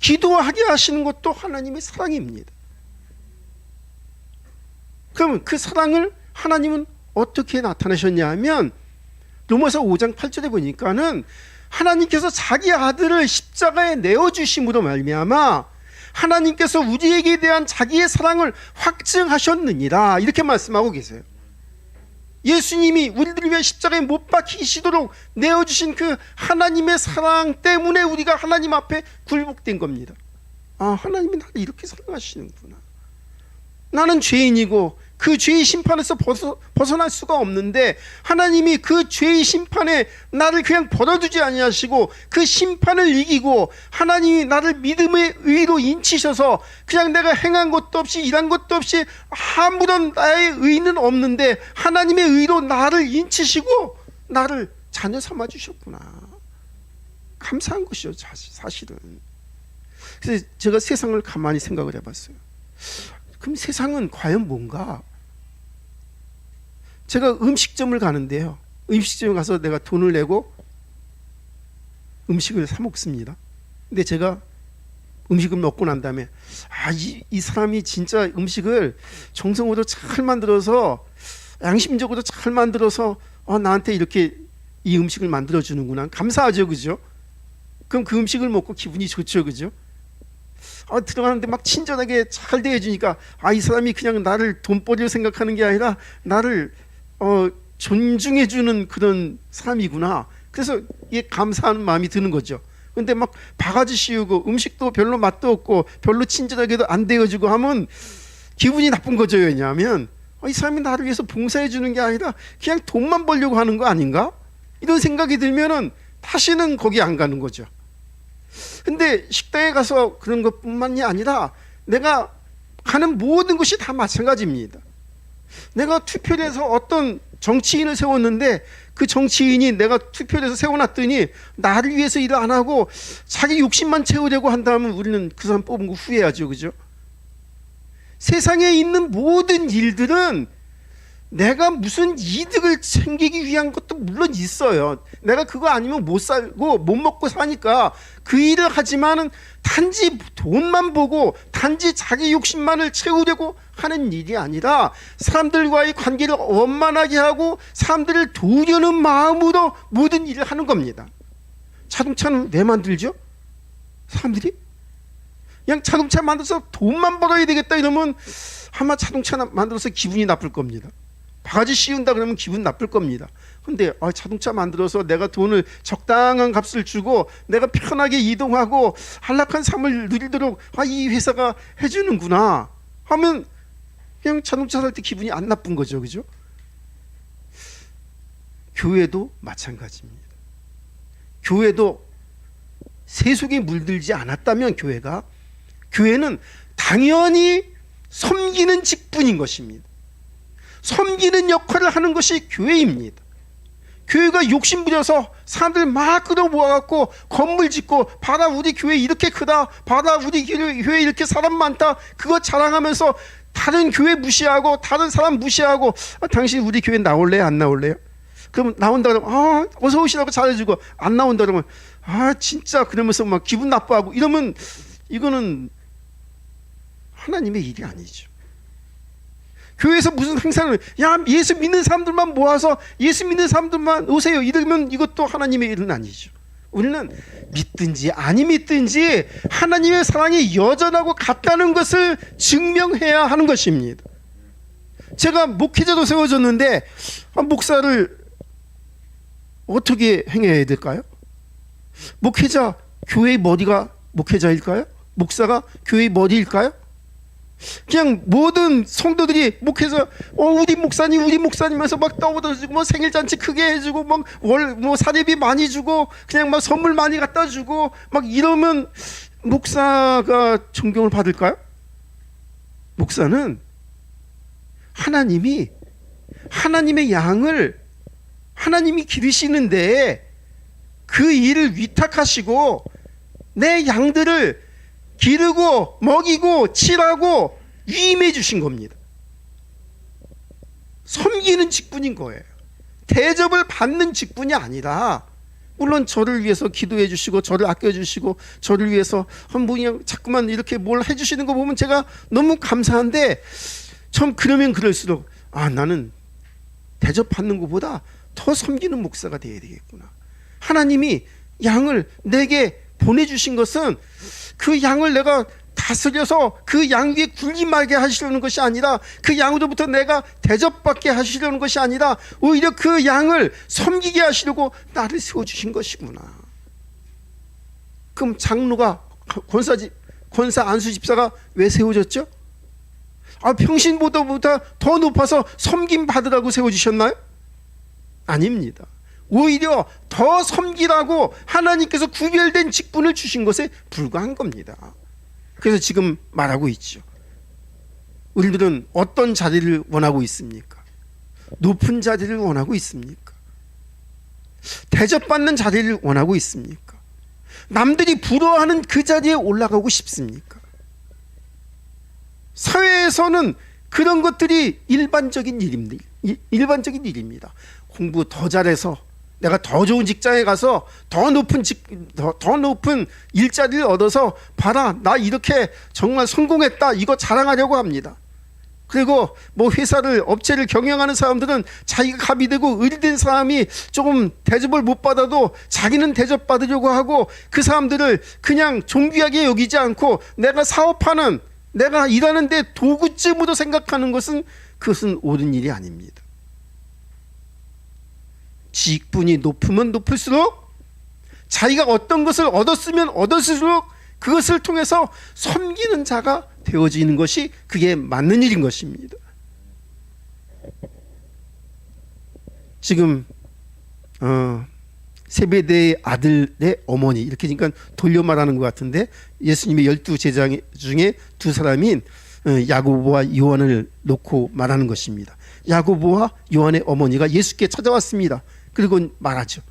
Speaker 3: 기도하게 하시는 것도 하나님의 사랑입니다. 그러면 그 사랑을 하나님은 어떻게 나타내셨냐 하면 로마서 5장 8절에 보니까는 하나님께서 자기 아들을 십자가에 내어주심으로 말미암아 하나님께서 우리에게 대한 자기의 사랑을 확증하셨느니라, 이렇게 말씀하고 계세요. 예수님이 우리들을 위해 십자가에 못 박히시도록 내어주신 그 하나님의 사랑 때문에 우리가 하나님 앞에 굴복된 겁니다. 하나님이 나를 이렇게 사랑하시는구나. 나는 죄인이고 그 죄의 심판에서 벗어날 수가 없는데 하나님이 그 죄의 심판에 나를 그냥 버려두지 아니하시고 그 심판을 이기고 하나님이 나를 믿음의 의로 인치셔서 그냥 내가 행한 것도 없이 일한 것도 없이 아무런 나의 의는 없는데 하나님의 의로 나를 인치시고 나를 자녀 삼아 주셨구나. 감사한 것이죠, 사실은. 그래서 제가 세상을 가만히 생각을 해봤어요. 그럼 세상은 과연 뭔가? 제가 음식점을 가는데요, 음식점에 가서 내가 돈을 내고 음식을 사 먹습니다. 근데 제가 음식을 먹고 난 다음에 이 사람이 진짜 음식을 정성으로 잘 만들어서 양심적으로 잘 만들어서 나한테 이렇게 이 음식을 만들어 주는구나. 감사하죠, 그죠? 그럼 그 음식을 먹고 기분이 좋죠, 그죠? 들어가는데 막 친절하게 잘 대해주니까 이 사람이 그냥 나를 돈벌이로 생각하는 게 아니라 나를 존중해주는 그런 사람이구나. 그래서 이게 감사하는 마음이 드는 거죠. 근데 막 바가지 씌우고 음식도 별로 맛도 없고 별로 친절하게도 안 대해주고 하면 기분이 나쁜 거죠. 왜냐하면 이 사람이 나를 위해서 봉사해주는 게 아니라 그냥 돈만 벌려고 하는 거 아닌가? 이런 생각이 들면은 다시는 거기 안 가는 거죠. 근데 식당에 가서 그런 것뿐만이 아니라 내가 가는 모든 것이 다 마찬가지입니다. 내가 투표를 해서 어떤 정치인을 세웠는데 그 정치인이 내가 투표를 해서 세워놨더니 나를 위해서 일을 안 하고 자기 욕심만 채우려고 한다면 우리는 그 사람 뽑은 거 후회하죠, 그죠? 세상에 있는 모든 일들은 내가 무슨 이득을 챙기기 위한 것도 물론 있어요. 내가 그거 아니면 못 살고 못 먹고 사니까 그 일을 하지만은 단지 돈만 보고 단지 자기 욕심만을 채우려고 하는 일이 아니라 사람들과의 관계를 원만하게 하고 사람들을 도우려는 마음으로 모든 일을 하는 겁니다. 자동차는 왜 만들죠? 사람들이? 그냥 자동차 만들어서 돈만 벌어야 되겠다 이러면 아마 자동차 만들어서 기분이 나쁠 겁니다. 바가지 씌운다 그러면 기분 나쁠 겁니다. 근데 자동차 만들어서 내가 돈을 적당한 값을 주고 내가 편하게 이동하고 한락한 삶을 누리도록 이 회사가 해주는구나 하면 그냥 자동차 살 때 기분이 안 나쁜 거죠, 그죠? 교회도 마찬가지입니다. 교회도 세속에 물들지 않았다면 교회는 당연히 섬기는 직분인 것입니다. 섬기는 역할을 하는 것이 교회입니다. 교회가 욕심부려서 사람들 막 끌어모아갖고 건물 짓고 봐라 우리 교회 이렇게 크다, 봐라 우리 교회 이렇게 사람 많다, 그거 자랑하면서 다른 교회 무시하고 다른 사람 무시하고 당신 우리 교회 나올래요? 안 나올래요? 그럼 나온다 그러면 어서 오시라고 잘해주고 안 나온다 그러면 진짜 그러면서 막 기분 나빠하고 이러면 이거는 하나님의 일이 아니죠. 교회에서 무슨 행사를, 야, 예수 믿는 사람들만 모아서 예수 믿는 사람들만 오세요 이러면 이것도 하나님의 일은 아니죠. 우리는 믿든지 아니 믿든지 하나님의 사랑이 여전하고 같다는 것을 증명해야 하는 것입니다. 제가 목회자도 세워졌는데 목사를 어떻게 행해야 될까요? 목회자, 교회의 머리가 목회자일까요? 목사가 교회의 머리일까요? 그냥 모든 성도들이 목회자, 우리 목사님 하면서 막 떠들어주고, 뭐 생일잔치 크게 해주고, 뭐 사례비 많이 주고, 그냥 막 선물 많이 갖다 주고, 막 이러면 목사가 존경을 받을까요? 목사는 하나님의 양을 하나님이 기르시는데 그 일을 위탁하시고 내 양들을 기르고 먹이고 칠하고 위임해 주신 겁니다. 섬기는 직분인 거예요. 대접을 받는 직분이 아니라, 물론 저를 위해서 기도해 주시고 저를 아껴 주시고 저를 위해서 그냥 자꾸만 이렇게 뭘 해 주시는 거 보면 제가 너무 감사한데, 참 그러면 그럴수록 나는 대접받는 것보다 더 섬기는 목사가 되어야 되겠구나. 하나님이 양을 내게 보내주신 것은 그 양을 내가 다스려서 그 양 위에 군림하게 하시려는 것이 아니라, 그 양으로부터 내가 대접받게 하시려는 것이 아니라 오히려 그 양을 섬기게 하시려고 나를 세워주신 것이구나. 그럼 장로가, 권사 안수 집사가 왜 세워졌죠? 평신보다 더 높아서 섬김 받으라고 세워주셨나요? 아닙니다. 오히려 더 섬기라고 하나님께서 구별된 직분을 주신 것에 불과한 겁니다. 그래서 지금 말하고 있죠. 우리들은 어떤 자리를 원하고 있습니까? 높은 자리를 원하고 있습니까? 대접받는 자리를 원하고 있습니까? 남들이 부러워하는 그 자리에 올라가고 싶습니까? 사회에서는 그런 것들이 일반적인 일입니다. 공부 더 잘해서 내가 더 좋은 직장에 가서 더 높은 일자리를 얻어서, 봐라, 나 이렇게 정말 성공했다, 이거 자랑하려고 합니다. 그리고 뭐 업체를 경영하는 사람들은 자기가 갑이 되고 의리된 사람이 조금 대접을 못 받아도 자기는 대접받으려고 하고, 그 사람들을 그냥 존귀하게 여기지 않고 내가 사업하는, 내가 일하는데 도구쯤으로 생각하는 그것은 옳은 일이 아닙니다. 직분이 높으면 높을수록, 자기가 어떤 것을 얻었으면 얻었을수록 그것을 통해서 섬기는 자가 되어지는 것이 그게 맞는 일인 것입니다. 지금 세베대의 아들의 어머니, 이렇게 그러니까 돌려 말하는 것 같은데, 예수님의 12제자 중에 두 사람인 야고보와 요한을 놓고 말하는 것입니다. 야고보와 요한의 어머니가 예수께 찾아왔습니다. 그리고 말하죠.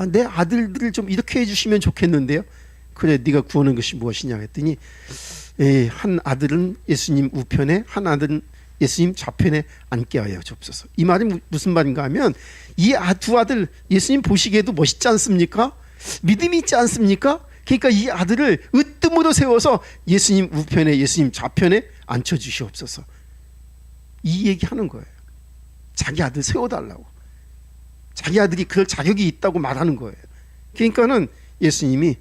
Speaker 3: 내 아들들을 좀 이렇게 해주시면 좋겠는데요. 그래, 네가 구하는 것이 무엇이냐 했더니, 한 아들은 예수님 우편에, 한 아들은 예수님 좌편에 앉게 하여 주옵소서. 이 말이 무슨 말인가 하면, 이 두 아들 예수님 보시기에도 멋있지 않습니까? 믿음이 있지 않습니까? 그러니까 이 아들을 으뜸으로 세워서 예수님 우편에, 예수님 좌편에 앉혀주시옵소서. 이 얘기하는 거예요. 자기 아들 세워달라고. 자기 아들이 그럴 자격이 있다고 말하는 거예요. 그러니까는 예수님이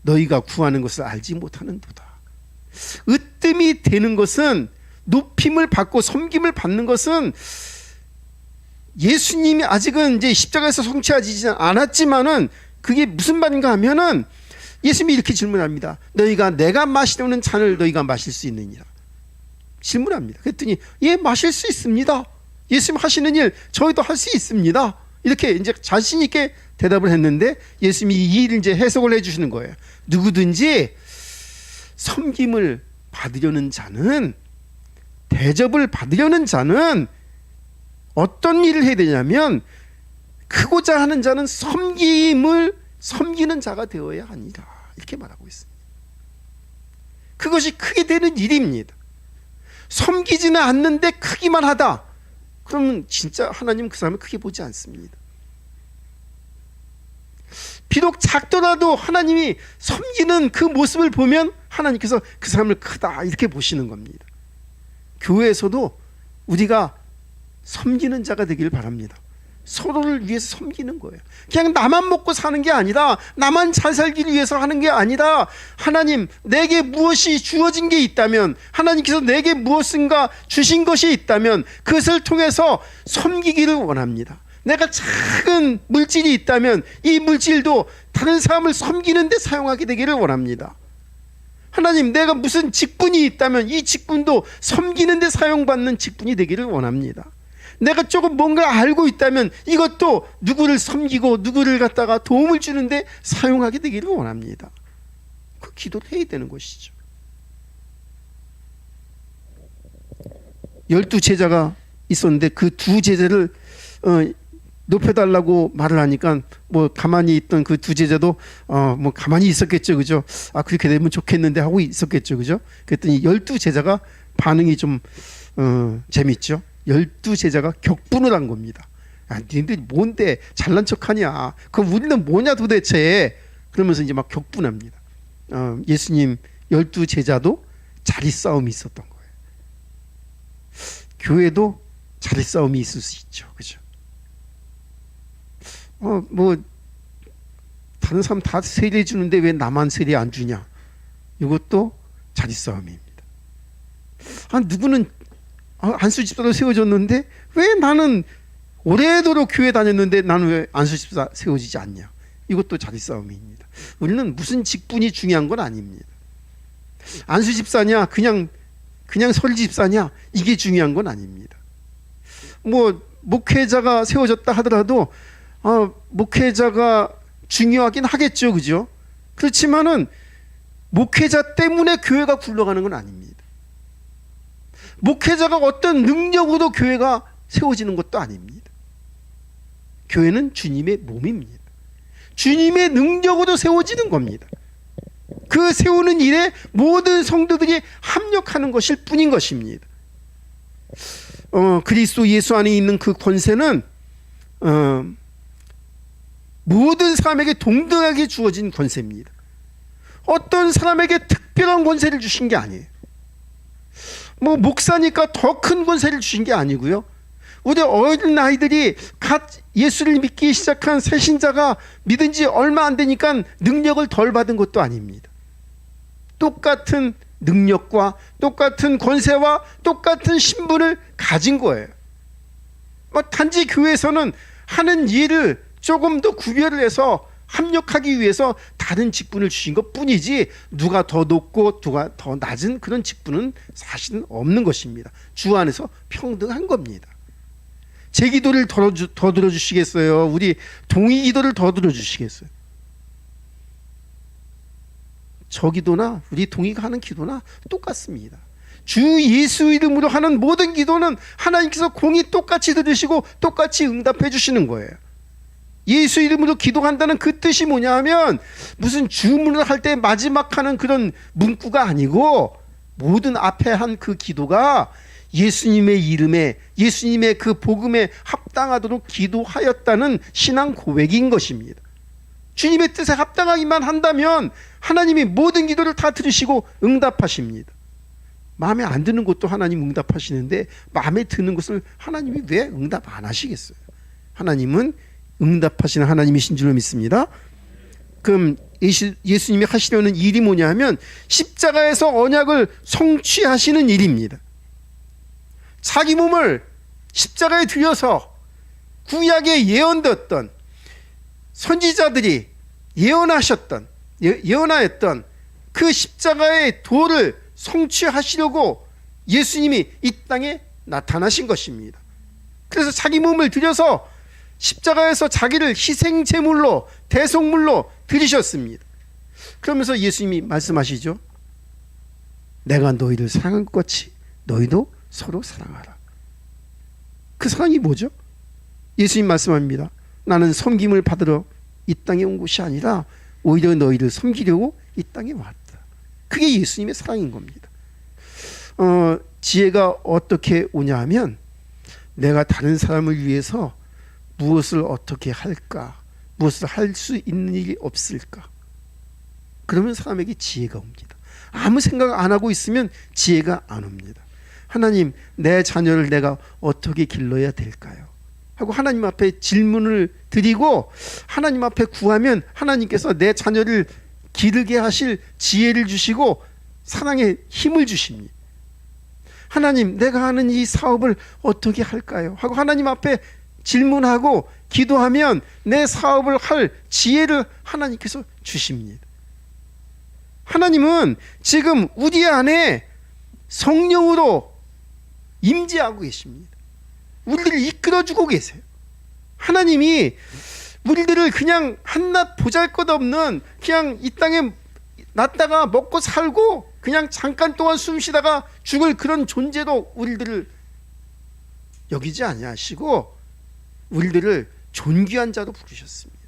Speaker 3: 너희가 구하는 것을 알지 못하는도다. 으뜸이 되는 것은, 높임을 받고 섬김을 받는 것은, 예수님이 아직은 이제 십자가에서 성취하지 않았지만은, 그게 무슨 말인가 하면은, 예수님이 이렇게 질문합니다. 너희가 내가 마시려는 잔을 너희가 마실 수 있느니라. 질문합니다. 그랬더니 마실 수 있습니다. 예수님 하시는 일 저희도 할 수 있습니다. 이렇게 이제 자신 있게 대답을 했는데, 예수님이 이 일을 이제 해석을 해주시는 거예요. 누구든지 섬김을 받으려는 자는, 대접을 받으려는 자는 어떤 일을 해야 되냐면, 크고자 하는 자는 섬기는 자가 되어야 하니라, 이렇게 말하고 있습니다. 그것이 크게 되는 일입니다. 섬기지는 않는데 크기만 하다, 그러면 진짜 하나님 그 사람을 크게 보지 않습니다. 비록 작더라도 하나님이 섬기는 그 모습을 보면 하나님께서 그 사람을 크다, 이렇게 보시는 겁니다. 교회에서도 우리가 섬기는 자가 되기를 바랍니다. 서로를 위해서 섬기는 거예요. 그냥 나만 먹고 사는 게 아니라, 나만 잘 살기를 위해서 하는 게 아니라, 하나님 내게 무엇이 주어진 게 있다면, 하나님께서 내게 무엇인가 주신 것이 있다면 그것을 통해서 섬기기를 원합니다. 내가 작은 물질이 있다면 이 물질도 다른 사람을 섬기는 데 사용하게 되기를 원합니다. 하나님, 내가 무슨 직분이 있다면 이 직분도 섬기는 데 사용받는 직분이 되기를 원합니다. 내가 조금 뭔가 알고 있다면 이것도 누구를 섬기고 누구를 갖다가 도움을 주는데 사용하게 되기를 원합니다. 그 기도를 해야 되는 것이죠. 12제자가 있었는데 그 두 제자를 높여달라고 말을 하니까 뭐 가만히 있던 그 두 제자도 뭐 가만히 있었겠죠, 그죠? 아, 그렇게 되면 좋겠는데 하고 있었겠죠, 그죠? 그랬더니 12제자가 반응이 좀 재밌죠. 12제자가 격분을 한 겁니다. 아, 니들 뭔데 잘난 척하냐? 그럼 우리는 뭐냐 도대체? 그러면서 이제 막 격분합니다. 예수님 12제자도 자리 싸움이 있었던 거예요. 교회도 자리 싸움이 있을 수 있죠, 그죠? 뭐 다른 사람 다 세례 주는데 왜 나만 세례 안 주냐? 이것도 자리 싸움입니다. 누구는 안수 집사로 세워졌는데 왜 나는 오래도록 교회 다녔는데 나는 왜 안수 집사 세워지지 않냐? 이것도 자리 싸움입니다. 우리는 무슨 직분이 중요한 건 아닙니다. 안수 집사냐, 그냥 설리 집사냐, 이게 중요한 건 아닙니다. 뭐 목회자가 세워졌다 하더라도 목회자가 중요하긴 하겠죠, 그죠? 그렇지만은 목회자 때문에 교회가 굴러가는 건 아닙니다. 목회자가 어떤 능력으로 교회가 세워지는 것도 아닙니다. 교회는 주님의 몸입니다. 주님의 능력으로 세워지는 겁니다. 그 세우는 일에 모든 성도들이 합력하는 것일 뿐인 것입니다. 그리스도 예수 안에 있는 그 권세는 모든 사람에게 동등하게 주어진 권세입니다. 어떤 사람에게 특별한 권세를 주신 게 아니에요. 뭐 목사니까 더 큰 권세를 주신 게 아니고요. 우리 어린 아이들이 갓 예수를 믿기 시작한 새신자가 믿은 지 얼마 안 되니까 능력을 덜 받은 것도 아닙니다. 똑같은 능력과 똑같은 권세와 똑같은 신분을 가진 거예요. 단지 교회에서는 하는 일을 조금 더 구별을 해서 합력하기 위해서 다른 직분을 주신 것 뿐이지, 누가 더 높고 누가 더 낮은 그런 직분은 사실은 없는 것입니다. 주 안에서 평등한 겁니다. 제 기도를 더 들어주시겠어요? 우리 동의 기도를 더 들어주시겠어요? 저 기도나 우리 동의가 하는 기도나 똑같습니다. 주 예수 이름으로 하는 모든 기도는 하나님께서 공이 똑같이 들으시고 똑같이 응답해 주시는 거예요. 예수 이름으로 기도한다는 그 뜻이 뭐냐 하면 무슨 주문을 할 때 마지막 하는 그런 문구가 아니고, 모든 앞에 한 그 기도가 예수님의 이름에, 예수님의 그 복음에 합당하도록 기도하였다는 신앙 고백인 것입니다. 주님의 뜻에 합당하기만 한다면 하나님이 모든 기도를 다 들으시고 응답하십니다. 마음에 안 드는 것도 하나님 응답하시는데 마음에 드는 것을 하나님이 왜 응답 안 하시겠어요? 하나님은 응답하시는 하나님이신 줄로 믿습니다. 그럼 예수님이 하시려는 일이 뭐냐 하면 십자가에서 언약을 성취하시는 일입니다. 자기 몸을 십자가에 들여서 구약에 예언되었던 선지자들이 예언하였던 그 십자가의 도를 성취하시려고 예수님이 이 땅에 나타나신 것입니다. 그래서 자기 몸을 들여서 십자가에서 자기를 희생제물로, 대속물로 드리셨습니다. 그러면서 예수님이 말씀하시죠. 내가 너희를 사랑한 것 같이 너희도 서로 사랑하라. 그 사랑이 뭐죠? 예수님 말씀합니다. 나는 섬김을 받으러 이 땅에 온 것이 아니라 오히려 너희를 섬기려고 이 땅에 왔다. 그게 예수님의 사랑인 겁니다. 지혜가 어떻게 오냐 하면 내가 다른 사람을 위해서 무엇을 어떻게 할까? 무엇을 할 수 있는 일이 없을까? 그러면 사람에게 지혜가 옵니다. 아무 생각 안 하고 있으면 지혜가 안 옵니다. 하나님, 내 자녀를 내가 어떻게 길러야 될까요? 하고 하나님 앞에 질문을 드리고 하나님 앞에 구하면 하나님께서 내 자녀를 기르게 하실 지혜를 주시고 사랑의 힘을 주십니다. 하나님, 내가 하는 이 사업을 어떻게 할까요? 하고 하나님 앞에 질문하고 기도하면 내 사업을 할 지혜를 하나님께서 주십니다. 하나님은 지금 우리 안에 성령으로 임재하고 계십니다. 우리를 이끌어주고 계세요. 하나님이 우리들을 그냥 한낱 보잘것없는 그냥 이 땅에 났다가 먹고 살고 그냥 잠깐 동안 숨 쉬다가 죽을 그런 존재로 우리들을 여기지 아니하시고 우리들을 존귀한 자로 부르셨습니다.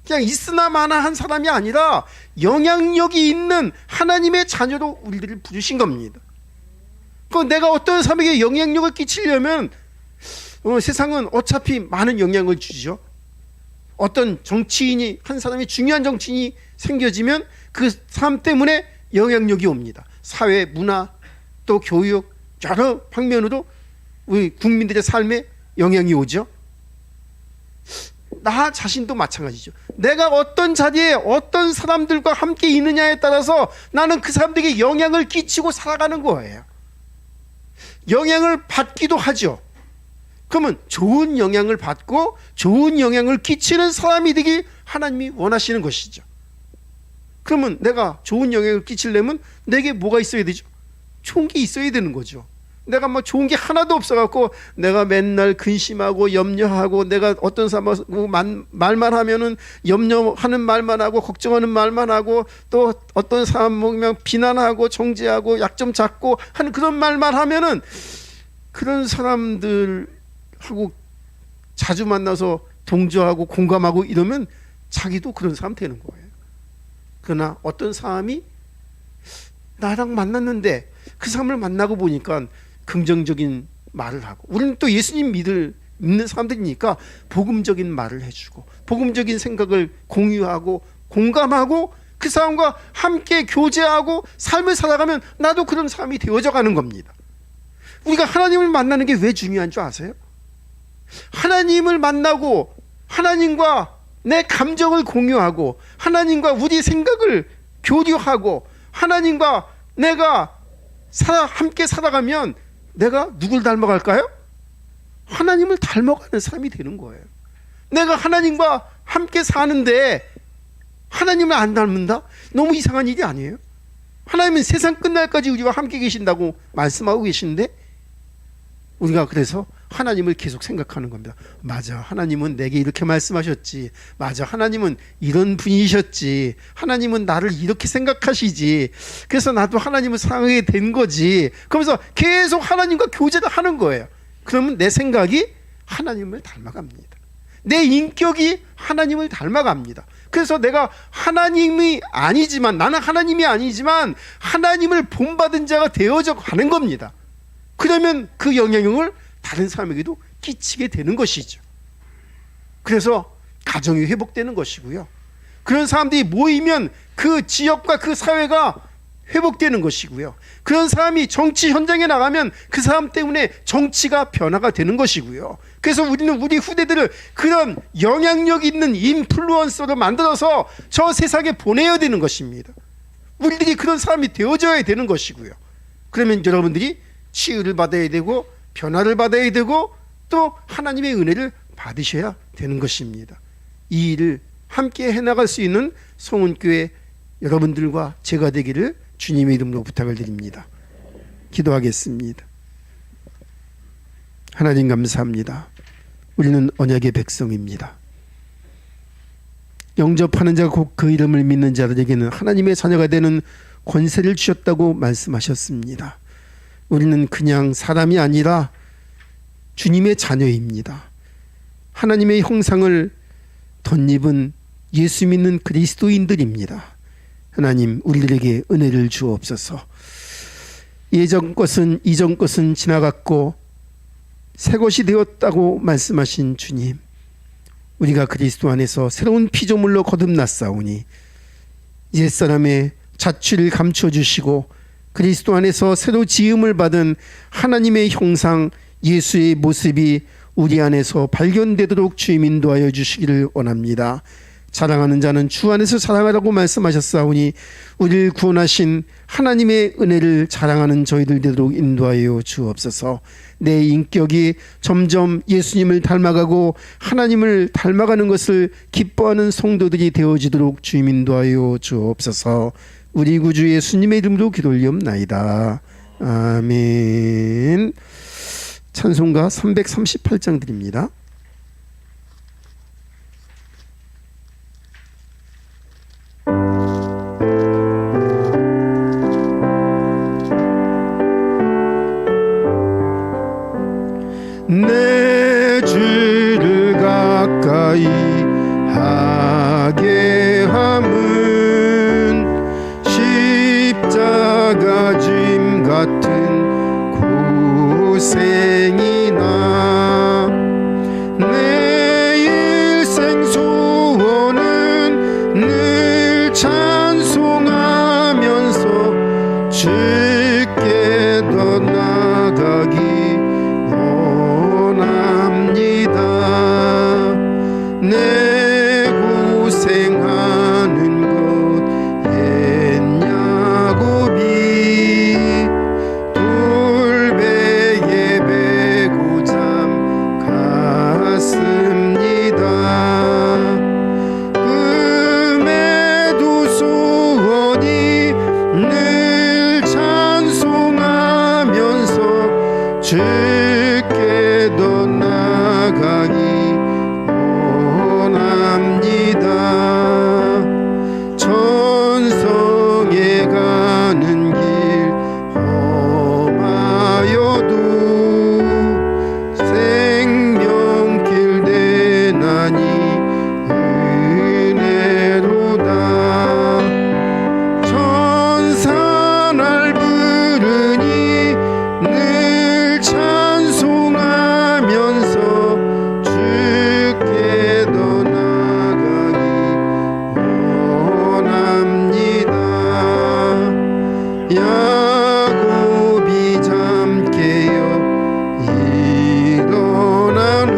Speaker 3: 그냥 있으나 마나 한 사람이 아니라 영향력이 있는 하나님의 자녀로 우리들을 부르신 겁니다. 그 내가 어떤 사람에게 영향력을 끼치려면 세상은 어차피 많은 영향을 주죠. 어떤 정치인이 한 사람이 중요한 정치인이 생겨지면 그 사람 때문에 영향력이 옵니다. 사회, 문화, 또 교육 여러 방면으로 우리 국민들의 삶에 영향이 오죠. 나 자신도 마찬가지죠. 내가 어떤 자리에 어떤 사람들과 함께 있느냐에 따라서 나는 그 사람들에게 영향을 끼치고 살아가는 거예요. 영향을 받기도 하죠. 그러면 좋은 영향을 받고 좋은 영향을 끼치는 사람이 되기 하나님이 원하시는 것이죠. 그러면 내가 좋은 영향을 끼치려면 내게 뭐가 있어야 되죠? 좋은 게 있어야 되는 거죠. 내가 뭐 좋은 게 하나도 없어갖고 내가 맨날 근심하고 염려하고 내가 어떤 사람하고 말만 하면은 염려하는 말만 하고 걱정하는 말만 하고 또 어떤 사람 보면 비난하고 정죄하고 약점 잡고 하는 그런 말만 하면은 그런 사람들하고 자주 만나서 동조하고 공감하고 이러면 자기도 그런 사람 되는 거예요. 그러나 어떤 사람이 나랑 만났는데 그 사람을 만나고 보니까 긍정적인 말을 하고 우리는 또 예수님 믿는 사람들이니까 복음적인 말을 해주고 복음적인 생각을 공유하고 공감하고 그 사람과 함께 교제하고 삶을 살아가면 나도 그런 사람이 되어져 가는 겁니다. 우리가 하나님을 만나는 게 왜 중요한 줄 아세요? 하나님을 만나고 하나님과 내 감정을 공유하고 하나님과 우리 생각을 교류하고 하나님과 내가 함께 살아가면 내가 누굴 닮아갈까요? 하나님을 닮아가는 사람이 되는 거예요. 내가 하나님과 함께 사는데 하나님을 안 닮는다? 너무 이상한 일이 아니에요? 하나님은 세상 끝날까지 우리와 함께 계신다고 말씀하고 계시는데 우리가 그래서 하나님을 계속 생각하는 겁니다. 맞아, 하나님은 내게 이렇게 말씀하셨지. 맞아, 하나님은 이런 분이셨지. 하나님은 나를 이렇게 생각하시지. 그래서 나도 하나님을 사랑하게 된 거지. 그러면서 계속 하나님과 교제를 하는 거예요. 그러면 내 생각이 하나님을 닮아갑니다. 내 인격이 하나님을 닮아갑니다. 그래서 내가 하나님이 아니지만 나는 하나님이 아니지만 하나님을 본받은 자가 되어져 가는 겁니다. 그러면 그 영향력을 다른 사람에게도 끼치게 되는 것이죠. 그래서 가정이 회복되는 것이고요. 그런 사람들이 모이면 그 지역과 그 사회가 회복되는 것이고요. 그런 사람이 정치 현장에 나가면 그 사람 때문에 정치가 변화가 되는 것이고요. 그래서 우리는 우리 후대들을 그런 영향력 있는 인플루언서로 만들어서 저 세상에 보내야 되는 것입니다. 우리들이 그런 사람이 되어져야 되는 것이고요. 그러면 여러분들이 치유를 받아야 되고 변화를 받아야 되고 또 하나님의 은혜를 받으셔야 되는 것입니다. 이 일을 함께 해나갈 수 있는 성운교회 여러분들과 제가 되기를 주님의 이름으로 부탁을 드립니다. 기도하겠습니다. 하나님 감사합니다. 우리는 언약의 백성입니다. 영접하는 자가 곧 그 이름을 믿는 자들에게는 하나님의 자녀가 되는 권세를 주셨다고 말씀하셨습니다. 우리는 그냥 사람이 아니라 주님의 자녀입니다. 하나님의 형상을 덧입은 예수 믿는 그리스도인들입니다. 하나님, 우리들에게 은혜를 주옵소서. 예전 것은 이전 것은 지나갔고 새 것이 되었다고 말씀하신 주님, 우리가 그리스도 안에서 새로운 피조물로 거듭났사오니 옛사람의 자취를 감춰 주시고 그리스도 안에서 새로 지음을 받은 하나님의 형상 예수의 모습이 우리 안에서 발견되도록 주님 인도하여 주시기를 원합니다. 자랑하는 자는 주 안에서 자랑하라고 말씀하셨사오니 우리를 구원하신 하나님의 은혜를 자랑하는 저희들 되도록 인도하여 주옵소서. 내 인격이 점점 예수님을 닮아가고 하나님을 닮아가는 것을 기뻐하는 성도들이 되어지도록 주님 인도하여 주옵소서. 우리 구주 예수님의 이름으로 기도 올리옵나이다. 아멘. 찬송가 338장 드립니다. 내 주를 가까이 하게 함은 십자가 짐 같은 고생이나 내 일생 소원은 늘 찬송하면서 주께 더 나아가기 내 고생하는 것 옛 야곱이 돌배에 베고 잠 갔습니다. 금에도 소원이 늘 찬송하면서 주께 더 나아가기 천성에 가는 길 험하여도 생명길 대나니 은혜로다. 천사 날 부르니 늘 찬송하면서 주께 더 나아가기 야곱이 잠 깨어 일어난 후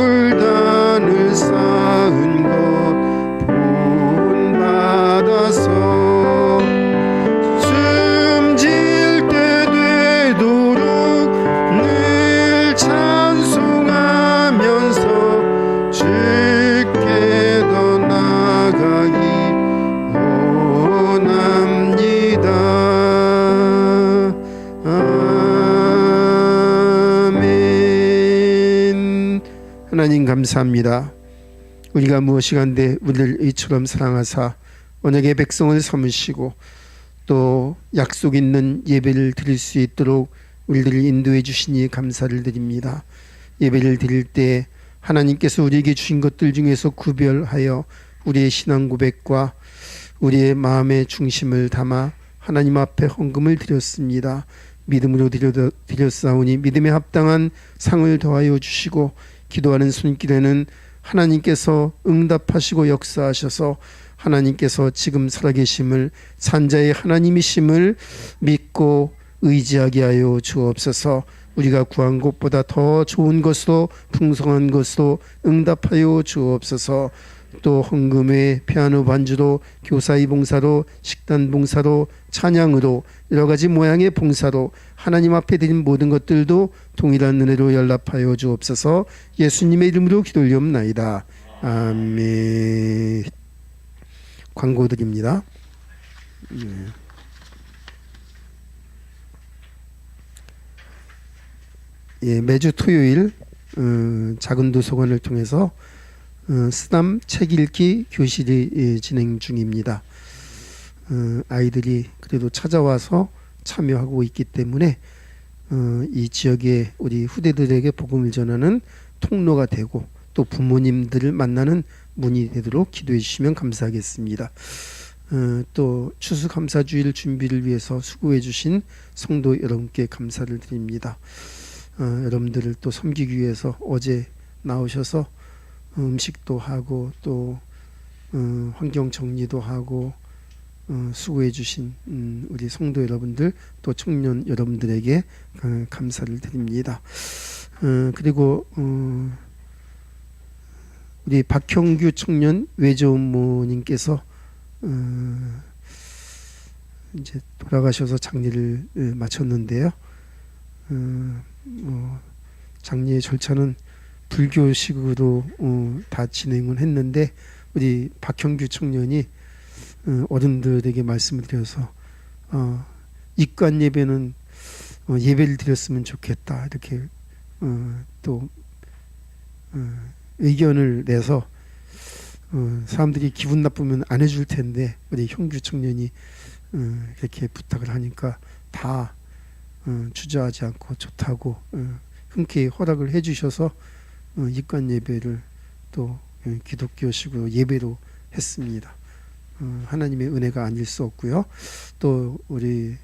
Speaker 3: 돌단을 쌓은 것 본받아서 숨질 때 되도록 늘 찬송하면서 주께 더 나아가기 아멘. 하나님 감사합니다. 우리가 무엇이간데 우리를 이처럼 사랑하사 언약의 백성을 삼으시고 또 약속 있는 예배를 드릴 수 있도록 우리들을 인도해 주시니 감사를 드립니다. 예배를 드릴 때 하나님께서 우리에게 주신 것들 중에서 구별하여 우리의 신앙 고백과 우리의 마음의 중심을 담아 하나님 앞에 헌금을 드렸습니다. 믿음으로 드렸사오니 믿음에 합당한 상을 더하여 주시고 기도하는 손길에는 하나님께서 응답하시고 역사하셔서 하나님께서 지금 살아계심을 산자의 하나님이심을 믿고 의지하게 하여 주옵소서. 우리가 구한 것보다 더 좋은 것으로 풍성한 것으로 응답하여 주옵소서. 또 헌금에 피아노 반주로 교사의 봉사로 식단 봉사로 찬양으로 여러 가지 모양의 봉사로 하나님 앞에 드린 모든 것들도 동일한 은혜로 연락하여 주옵소서. 예수님의 이름으로 기도 올리옵나이다. 아멘. 광고 드립니다. 매주 토요일 작은 도서관을 통해서 쓰담 책 읽기 교실이 진행 중입니다. 아이들이 그래도 찾아와서 참여하고 있기 때문에 이 지역의 우리 후대들에게 복음을 전하는 통로가 되고 또 부모님들을 만나는 문이 되도록 기도해 주시면 감사하겠습니다. 또 추수감사주일 준비를 위해서 수고해 주신 성도 여러분께 감사를 드립니다. 여러분들을 또 섬기기 위해서 어제 나오셔서 음식도 하고 또 환경 정리도 하고 수고해 주신 우리 성도 여러분들 또 청년 여러분들에게 감사를 드립니다. 그리고 우리 박형규 청년 외조모님께서 이제 돌아가셔서 장례를 마쳤는데요. 장례 절차는 불교식으로 다 진행을 했는데 우리 박형규 청년이 어른들에게 말씀을 드려서 입관 예배는 예배를 드렸으면 좋겠다 이렇게 또 의견을 내서 사람들이 기분 나쁘면 안 해줄 텐데 우리 형규 청년이 이렇게 부탁을 하니까 다 주저하지 않고 좋다고 흔쾌히 허락을 해주셔서 입관 예배를 또 기독교식으로 예배로 했습니다. 하나님의 은혜가 아닐 수 없고요. 또 우리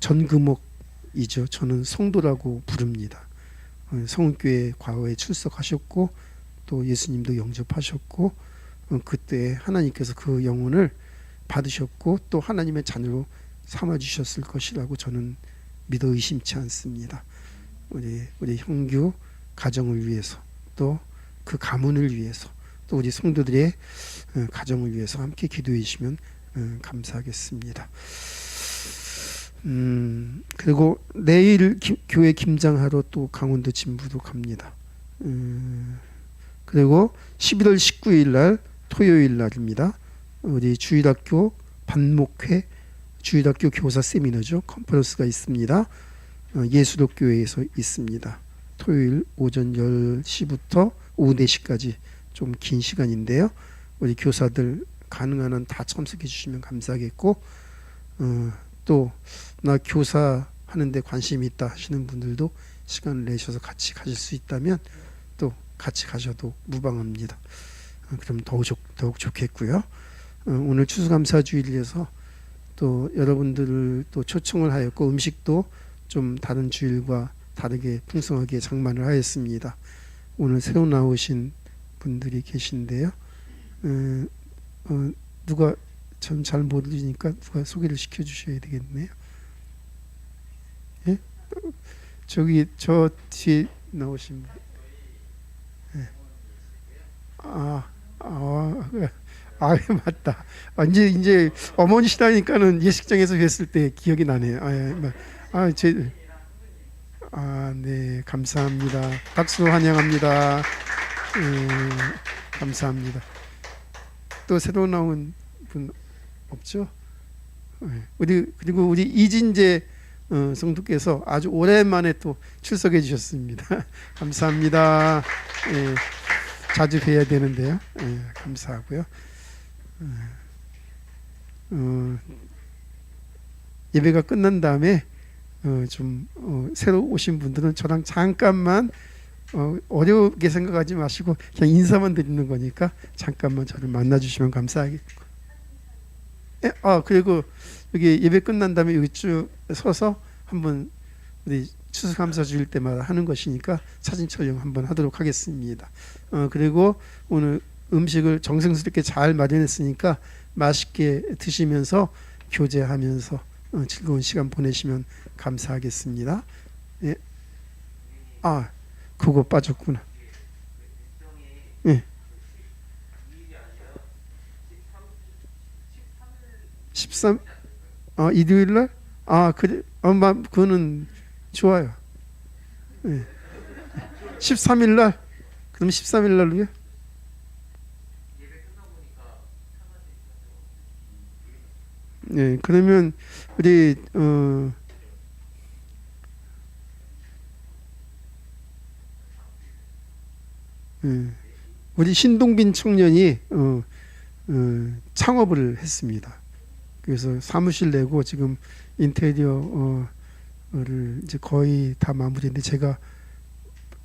Speaker 3: 전금옥이죠. 저는 성도라고 부릅니다. 성은교회 과거에 출석하셨고 또 예수님도 영접하셨고 그때 하나님께서 그 영혼을 받으셨고 또 하나님의 자녀로 삼아주셨을 것이라고 저는 믿어 의심치 않습니다. 우리 형규 가정을 위해서 또 그 가문을 위해서 또 우리 성도들의 가정을 위해서 함께 기도해 주시면 감사하겠습니다. 그리고 내일 교회 김장하러 또 강원도 진부로 갑니다. 그리고 11월 19일 날 토요일 날입니다. 우리 주일학교 반목회 주일학교 교사 세미나죠. 컨퍼런스가 있습니다. 예수록교회에서 있습니다. 토요일 오전 10시부터 오후 4시까지 좀 긴 시간인데요. 우리 교사들 가능한 한 다 참석해 주시면 감사하겠고 또 나 교사 하는데 관심이 있다 하시는 분들도 시간을 내셔서 같이 가실 수 있다면 또 같이 가셔도 무방합니다. 그럼 더욱 좋겠고요. 오늘 추수감사주일이라서 또 여러분들을 또 초청을 하였고 음식도 좀 다른 주일과 다르게 풍성하게 장만을 하였습니다. 오늘 새로 나오신 분들이 계신데요. 누가 전 잘 모르니까 누가 소개를 시켜주셔야 되겠네요. 예? 저기 저 뒤에 나오신 분. 예. 맞다. 이제 어머니시라니까는 예식장에서 뵀을 때 기억이 나네요. 네, 감사합니다. 박수로 환영합니다. 감사합니다. 또 새로 나온 분 없죠? 그리고 우리 이진재 성도께서 아주 오랜만에 또 출석해 주셨습니다. 감사합니다. 자주 뵈야 되는데요. 감사하고요. 예배가 끝난 다음에 새로 오신 분들은 저랑 잠깐만 어렵게 생각하지 마시고 그냥 인사만 드리는 거니까 잠깐만 저를 만나주시면 감사하겠고 그리고 여기 예배 끝난 다음에 여기 쭉 서서 한번 우리 추수감사 주일 때마다 하는 것이니까 사진 촬영 한번 하도록 하겠습니다. 그리고 오늘 음식을 정성스럽게 잘 마련했으니까 맛있게 드시면서 교제하면서 즐거운 시간 보내시면 감사하겠습니다. 예. 그거 빠졌구나. 예. 13 일요일 날? 그래. 그거는 좋아요. 예. 13일 날? 그럼 13일 날로요? 네, 그러면 우리 우리 신동빈 청년이 창업을 했습니다. 그래서 사무실 내고 지금 인테리어를 이제 거의 다 마무리인데 제가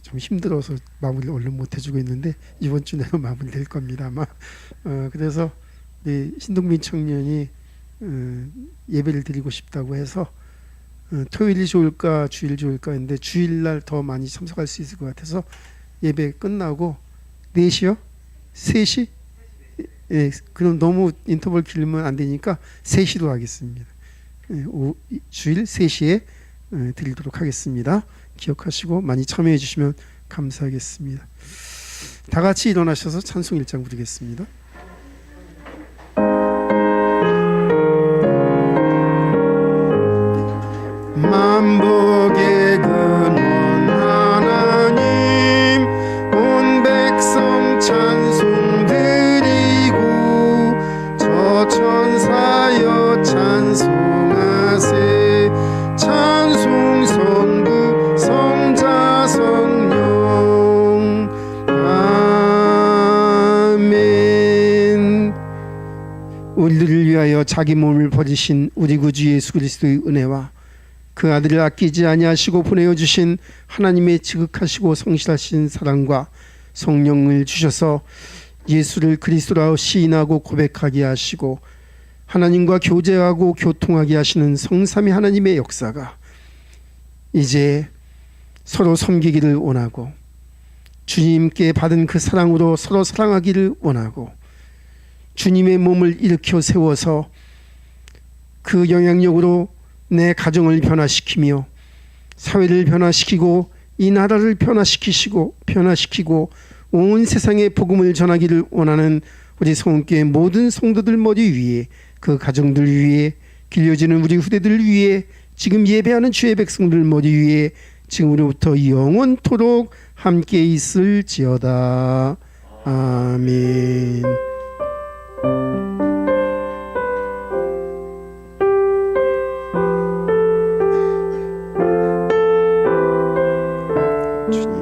Speaker 3: 좀 힘들어서 마무리를 얼른 못 해주고 있는데 이번 주 내로 마무리될 겁니다 아마. 그래서 우리 신동빈 청년이 예배를 드리고 싶다고 해서 토요일이 좋을까 주일 좋을까 했는데 주일날 더 많이 참석할 수 있을 것 같아서 예배 끝나고 4시요? 3시? 그럼 너무 인터벌 길면 안 되니까 3시로 하겠습니다. 주일 3시에 드리도록 하겠습니다. 기억하시고 많이 참여해 주시면 감사하겠습니다. 다 같이 일어나셔서 찬송 1장 부르겠습니다. 만복의 근원 하나님, 온 백성 찬송 드리고 저 천사여 찬송하세. 찬송 성부 성자 성령 아멘. 우리들을 위하여 자기 몸을 버리신 우리 구주 예수 그리스도의 은혜와 그 아들을 아끼지 아니하시고 보내어 주신 하나님의 지극하시고 성실하신 사랑과 성령을 주셔서 예수를 그리스도라 시인하고 고백하게 하시고 하나님과 교제하고 교통하게 하시는 성삼위 하나님의 역사가 이제 서로 섬기기를 원하고 주님께 받은 그 사랑으로 서로 사랑하기를 원하고 주님의 몸을 일으켜 세워서 그 영향력으로 내 가정을 변화시키며 사회를 변화시키고 이 나라를 변화시키고 온 세상에 복음을 전하기를 원하는 우리 성교회 모든 성도들 머리 위에, 그 가정들 위에, 길려지는 우리 후대들 위에, 지금 예배하는 주의 백성들 머리 위에 지금으로부터 영원토록 함께 있을지어다. 아멘. 주님